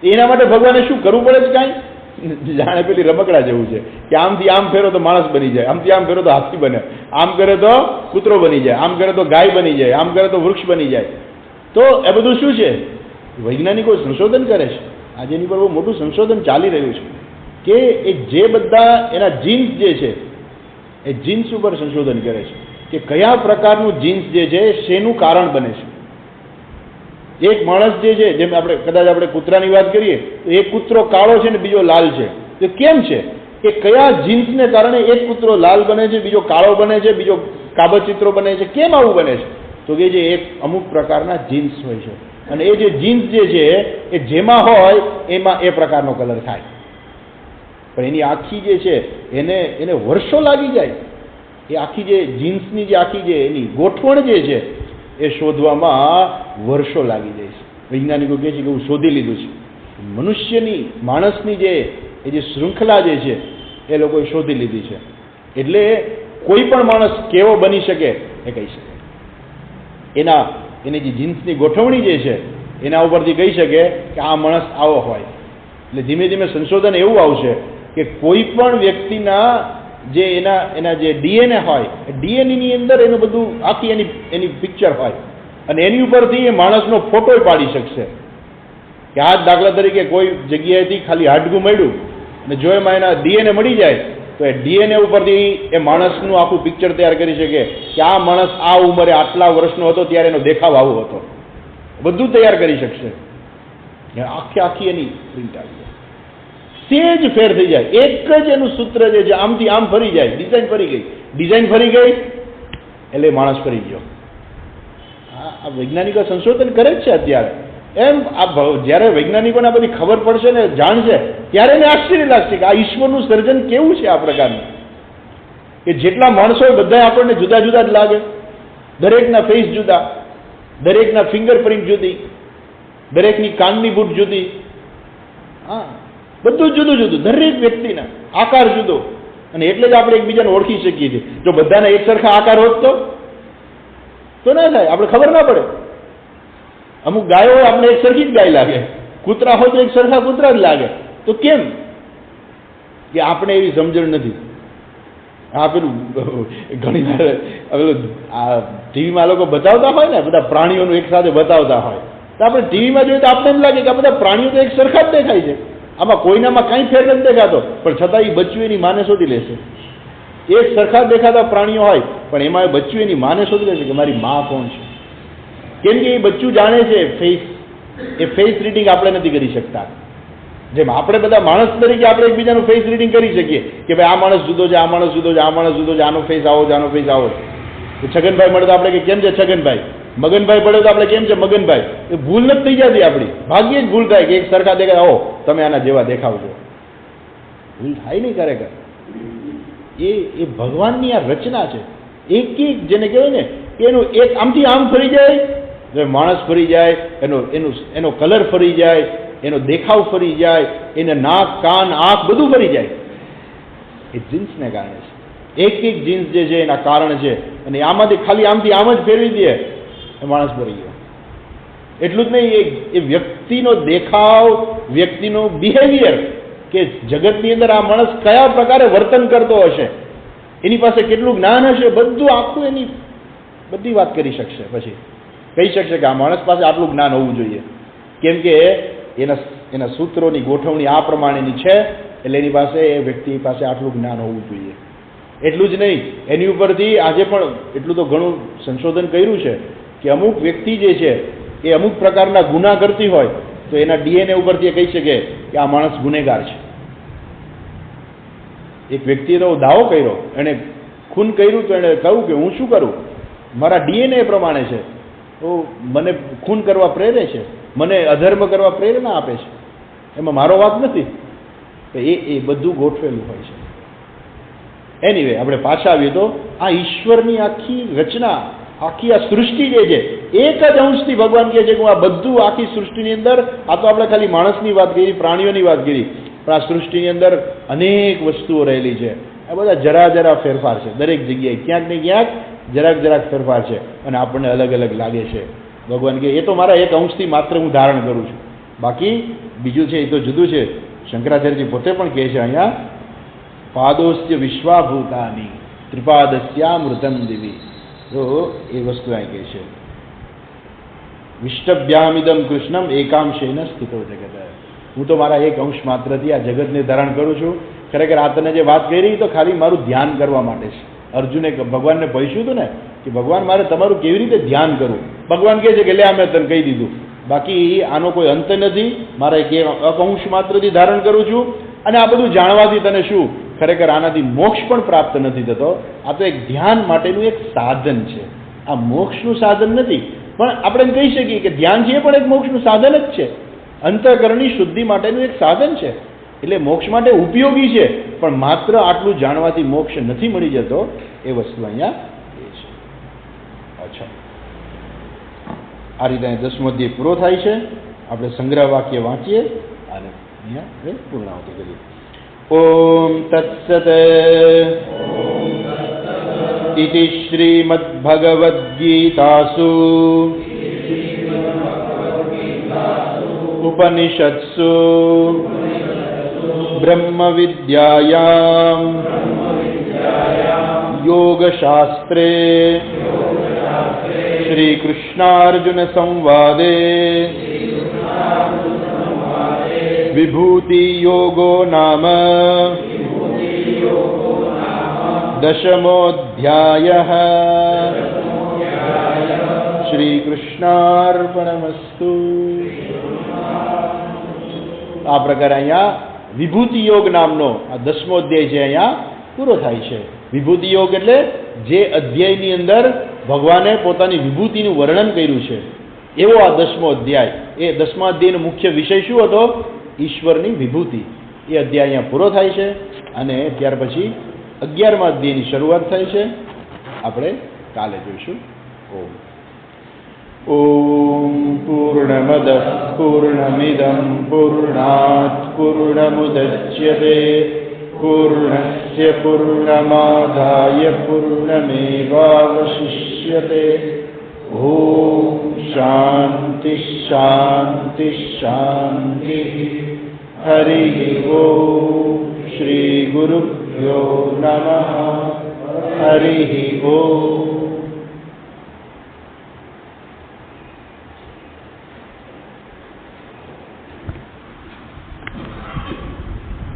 A: એના માટે ભગવાને શું કરવું પડે છે? કાંઈ જાણે પેલી રમકડા જેવું છે કે આમથી આમ ફેરો તો માણસ બની જાય, આમથી આમ ફેરો તો હાથી બને, આમ કરે તો કૂતરો બની જાય, આમ કરે તો ગાય બની જાય, આમ કરે તો વૃક્ષ બની જાય. તો એ બધું શું છે? વૈજ્ઞાનિકો સંશોધન કરે છે. આજે એની પર બહુ મોટું સંશોધન ચાલી રહ્યું છે કે એ જે બધા એના જીન્સ જે છે એ જીન્સ ઉપર સંશોધન કરે છે કે કયા પ્રકારનું જીન્સ જે છે શેનું કારણ બને છે. એક માણસ જે છે, જેમ આપણે કદાચ આપણે કૂતરાની વાત કરીએ તો એક કૂતરો કાળો છે ને બીજો લાલ છે. તો કેમ છે? કે કયા જીન્સને કારણે એક કૂતરો લાલ બને છે, બીજો કાળો બને છે, બીજો કાબરચિત્રો બને છે? કેમ આવું બને છે? તો કે જે એક અમુક પ્રકારના જીન્સ હોય છે. અને એ જે જીન્સ જે છે એ જેમાં હોય એમાં એ પ્રકારનો કલર થાય. પણ એની આખી જે છે એને વર્ષો લાગી જાય. એ આખી જે જીન્સની જે આખી જે એની ગોઠવણ જે છે એ શોધવામાં વર્ષો લાગી જાય છે. વૈજ્ઞાનિકો કહે છે કે હું શોધી લીધું છે. મનુષ્યની માણસની જે શૃંખલા જે છે એ લોકોએ શોધી લીધી છે. એટલે કોઈ પણ માણસ કેવો બની શકે એ કહી શકે. એની જે જીન્સની ગોઠવણી જે છે એના ઉપરથી કહી શકે કે આ માણસ આવો હોય. એટલે ધીમે ધીમે સંશોધન એવું આવશે કે કોઈ પણ વ્યક્તિના જે એના જે ડીએનએ હોય એ ડીએનએની અંદર એનું બધું આખી એની પિક્ચર હોય અને એની ઉપરથી એ માણસનો ફોટો પાડી શકશે. કે આ દાખલા તરીકે કોઈ જગ્યાએથી ખાલી હાડકું મળ્યું અને જો એમાં એના ડીએનએ મળી જાય તો એ ડીએનએ ઉપરથી એ માણસનું આખું પિક્ચર તૈયાર કરી શકે કે આ માણસ આ ઉંમરે આટલા વર્ષનો હતો ત્યારે એનો દેખાવ આવો હતો. બધું તૈયાર કરી શકશે. આખી એની પ્રિન્ટ આવી જાય. સેજ ફેર થઈ જાય. એક જ એનું સૂત્ર જે છે આમથી આમ ફરી જાય. ડિઝાઇન ફરી ગઈ એટલે માણસ ફરી ગયો. આ વૈજ્ઞાનિકો સંશોધન કરે જ છે અત્યારે. એમ જ્યારે વૈજ્ઞાનિકોને આ બધી ખબર પડશે ને જાણશે ત્યારે એને આશ્ચર્ય લાગશે કે આ ઈશ્વરનું સર્જન કેવું છે આ પ્રકારનું. કે જેટલા માણસો બધા આપણને જુદા જુદા જ લાગે. દરેકના ફેસ જુદા, દરેકના ફિંગરપ્રિન્ટ જુદી, દરેકની કાનની બૂટ જુદી. હા, બધું જુદું જુદું. દરેક વ્યક્તિના આકાર જુદો. અને એટલે જ આપણે એકબીજાને ઓળખી શકીએ છીએ. જો બધાના એક સરખા આકાર હોત તો ના થાય, આપણે ખબર ના પડે. અમુક ગાયો હોય આપણે એક સરખી જ ગાય લાગે, કૂતરા હોય તો એક સરખા કૂતરા જ લાગે. તો કેમ? કે આપણે એવી સમજણ નથી. આ પેલું ઘણી વાર પેલું આ ટીવીમાં લોકો બતાવતા હોય ને, બધા પ્રાણીઓનું એક સાથે બતાવતા હોય તો આપણે ટીવીમાં જોઈએ તો આપણે એમ લાગે કે આ બધા પ્રાણીઓ તો એક સરખા જ દેખાય છે. આમાં કોઈનામાં કંઈ ફેર નથી દેખાતો, પણ છતાં એ બચ્ચું એની માને શોધી લેશે. એક સરખા દેખાતા પ્રાણીઓ હોય પણ એમાં એ બચ્ચું એની માને શોધી લેશે કે મારી મા કોણ છે. કેમ કે એ બચ્ચું જાણે છે ફેસ રીડિંગ આપણે નથી કરી શકતા. જેમ આપણે બધા માણસ તરીકે આપણે એકબીજાનું ફેસ રીડિંગ કરી શકીએ કે ભાઈ આ માણસ જુદો છે, આ માણસ જુદો છે, આ માણસ જુદો છે, આનો ફેસ આવો છે, આનો ફેસ આવો છે. છગનભાઈ મળે તો આપણે કે કેમ છે છગનભાઈ, મગનભાઈ પડે તો આપણે કેમ છે મગનભાઈ. એ ભૂલ નથી થઈ જતી આપણી, ભાગ્યે જ ભૂલ થાય કે એક સરખા દેખાય આવો તમે આના જેવા દેખાવજો. ભૂલ થાય નહીં ખરેખર. એ ભગવાનની આ રચના છે. એક જેને કહેવાય ને એનું એક આમથી આમ ફરી જાય, માણસ ફરી જાય, એનો કલર ફરી જાય, એનો દેખાવ ફરી જાય, એને નાક કાન આંખ બધું ફરી જાય. એ જીન્સને કારણે છે. એક જીન્સ જે છે એના કારણ છે. અને આમાંથી ખાલી આમથી આમ જ ફેરવી દે એ માણસ ફરી ગયો. એટલું જ નહીં, એ વ્યક્તિનો દેખાવ, વ્યક્તિનું બિહેવિયર કે જગતની અંદર આ માણસ કયા પ્રકારે વર્તન કરતો હશે, એની પાસે કેટલું જ્ઞાન હશે, બધું આખું એની બધી વાત કરી શકશે. પછી કહી શકશે કે આ માણસ પાસે આટલું જ્ઞાન હોવું જોઈએ. કેમ કે એના સૂત્રોની ગોઠવણી આ પ્રમાણેની છે, એટલે એની પાસે એ વ્યક્તિ પાસે આટલું જ્ઞાન હોવું જોઈએ. એટલું જ નહીં, એની ઉપરથી આજે પણ એટલું તો ઘણું સંશોધન કર્યું છે કે અમુક વ્યક્તિ જે છે એ અમુક પ્રકારના ગુના કરતી હોય તો એના ડીએનએ ઉપરથી કહી શકે કે આ માણસ ગુનેગાર છે. એક વ્યક્તિએ તો દાવો કર્યો, એણે ખૂન કર્યું તો એણે કહ્યું કે હું શું કરું, મારા ડીએનએ પ્રમાણે છે તો મને ખૂન કરવા પ્રેરે છે, મને અધર્મ કરવા પ્રેરણા આપે છે, એમાં મારો વાત નથી. તો એ બધું ગોઠવેલું હોય છે. એનીવે આપણે પાછા આવીએ તો આ ઈશ્વરની આખી રચના, આખી આ સૃષ્ટિ જે છે એક જ અંશથી ભગવાન કહે છે કે હું આ બધું આખી સૃષ્ટિની અંદર, આ તો આપણે ખાલી માણસની વાત કરી, પ્રાણીઓની વાત કરી, પણ આ સૃષ્ટિની અંદર અનેક વસ્તુઓ રહેલી છે. આ બધા જરા ફેરફાર છે દરેક જગ્યાએ, ક્યાંક ને ક્યાંક જરાક ફેરફાર છે અને આપણને અલગ અલગ લાગે છે. ભગવાન કહે એ તો મારા એક અંશથી માત્ર હું ધારણ કરું છું, બાકી બીજું છે એ તો જુદું છે. શંકરાચાર્યજી પોતે પણ કહે છે અહીંયા પાદોસ્ય વિશ્વાભૂતાની ત્રિપાદસ્યામૃતમ દિવી. તો એ વસ્તુ અહીં કહે છે વિષ્ટભ્યામિદમ કૃષ્ણમ એકાંશેન સ્થિતો જગત. હું તો મારા એક અંશ માત્રથી આ જગતને ધારણ કરું છું. ખરેખર આ તને જે વાત કરી તો ખાલી મારું ધ્યાન કરવા માટે છે. અર્જુને ભગવાનને પૂછ્યું હતું ને કે ભગવાન મારે તમારું કેવી રીતે ધ્યાન કરવું. ભગવાન કહે છે કે લે આ મેં તને કહી દીધું, બાકી આનો કોઈ અંત નથી. મારે એક અંશ માત્રથી ધારણ કરું છું અને આ બધું જાણવાથી તને શું, ખરેખર આનાથી મોક્ષ પણ પ્રાપ્ત નથી થતો. આ તો એક ધ્યાન માટેનું એક સાધન છે. આ મોક્ષનું સાધન નથી. પણ આપણે એમ કહી શકીએ કે ધ્યાન છે પણ એક મોક્ષનું સાધન જ છે, અંતઃકરણની શુદ્ધિ માટેનું એક સાધન છે, એટલે મોક્ષ માટે ઉપયોગી છે, પણ માત્ર આટલું જાણવાથી મોક્ષ નથી મળી જતો, એ વસ્તુ અહીંયા એ છે. અચ્છા, આ રીતે 10મો અધ્યાય પૂરો થાય છે. આપણે સંગ્રહ વાક્ય વાંચીએ અને અહીંયા પૂર્ણાહુતિ કરીએ. ઓમ તત્સત ઇતિ શ્રીમદ્ભગવદ્ગીતાસુ ઉપનિષત્સુ બ્રહ્મ વિદ્યાયામ યોગશાસ્ત્રે શ્રી કૃષ્ણાર્જુન સંવાદે વિભૂતિ યોગો નામ 10મોऽધ્યાયઃ. શ્રી કૃષ્ણાર્પણમસ્તુ. આ પ્રકારે અહીંયા વિભૂતિ યોગ નામનો આ 10મો અધ્યાય છે અહીંયા પૂરો થાય છે. વિભૂતિ યોગ એટલે જે અધ્યાયની અંદર ભગવાને પોતાની વિભૂતિનું વર્ણન કર્યું છે એવો આ 10મો અધ્યાય. એ 10મા અધ્યાયનો મુખ્ય વિષય શું હતો? ઈશ્વરની વિભૂતિ. એ અધ્યાય અહીંયા પૂરો થાય છે અને ત્યાર પછી 11મા અધ્યાયની શરૂઆત થાય છે. આપણે કાલે જોઈશું. ઓમ ઓમ પૂર્ણમદ પૂર્ણમિદં પૂર્ણાત પૂર્ણમુદચ્યતે પૂર્ણસ્ય પૂર્ણમાદાય પૂર્ણમેવાવશિષ્યતે. ઓમ શાંતિ શાંતિ શાંતિ. હરિ ઓમ. શ્રી ગુરુભ્યો નમઃ. હરિ ઓમ.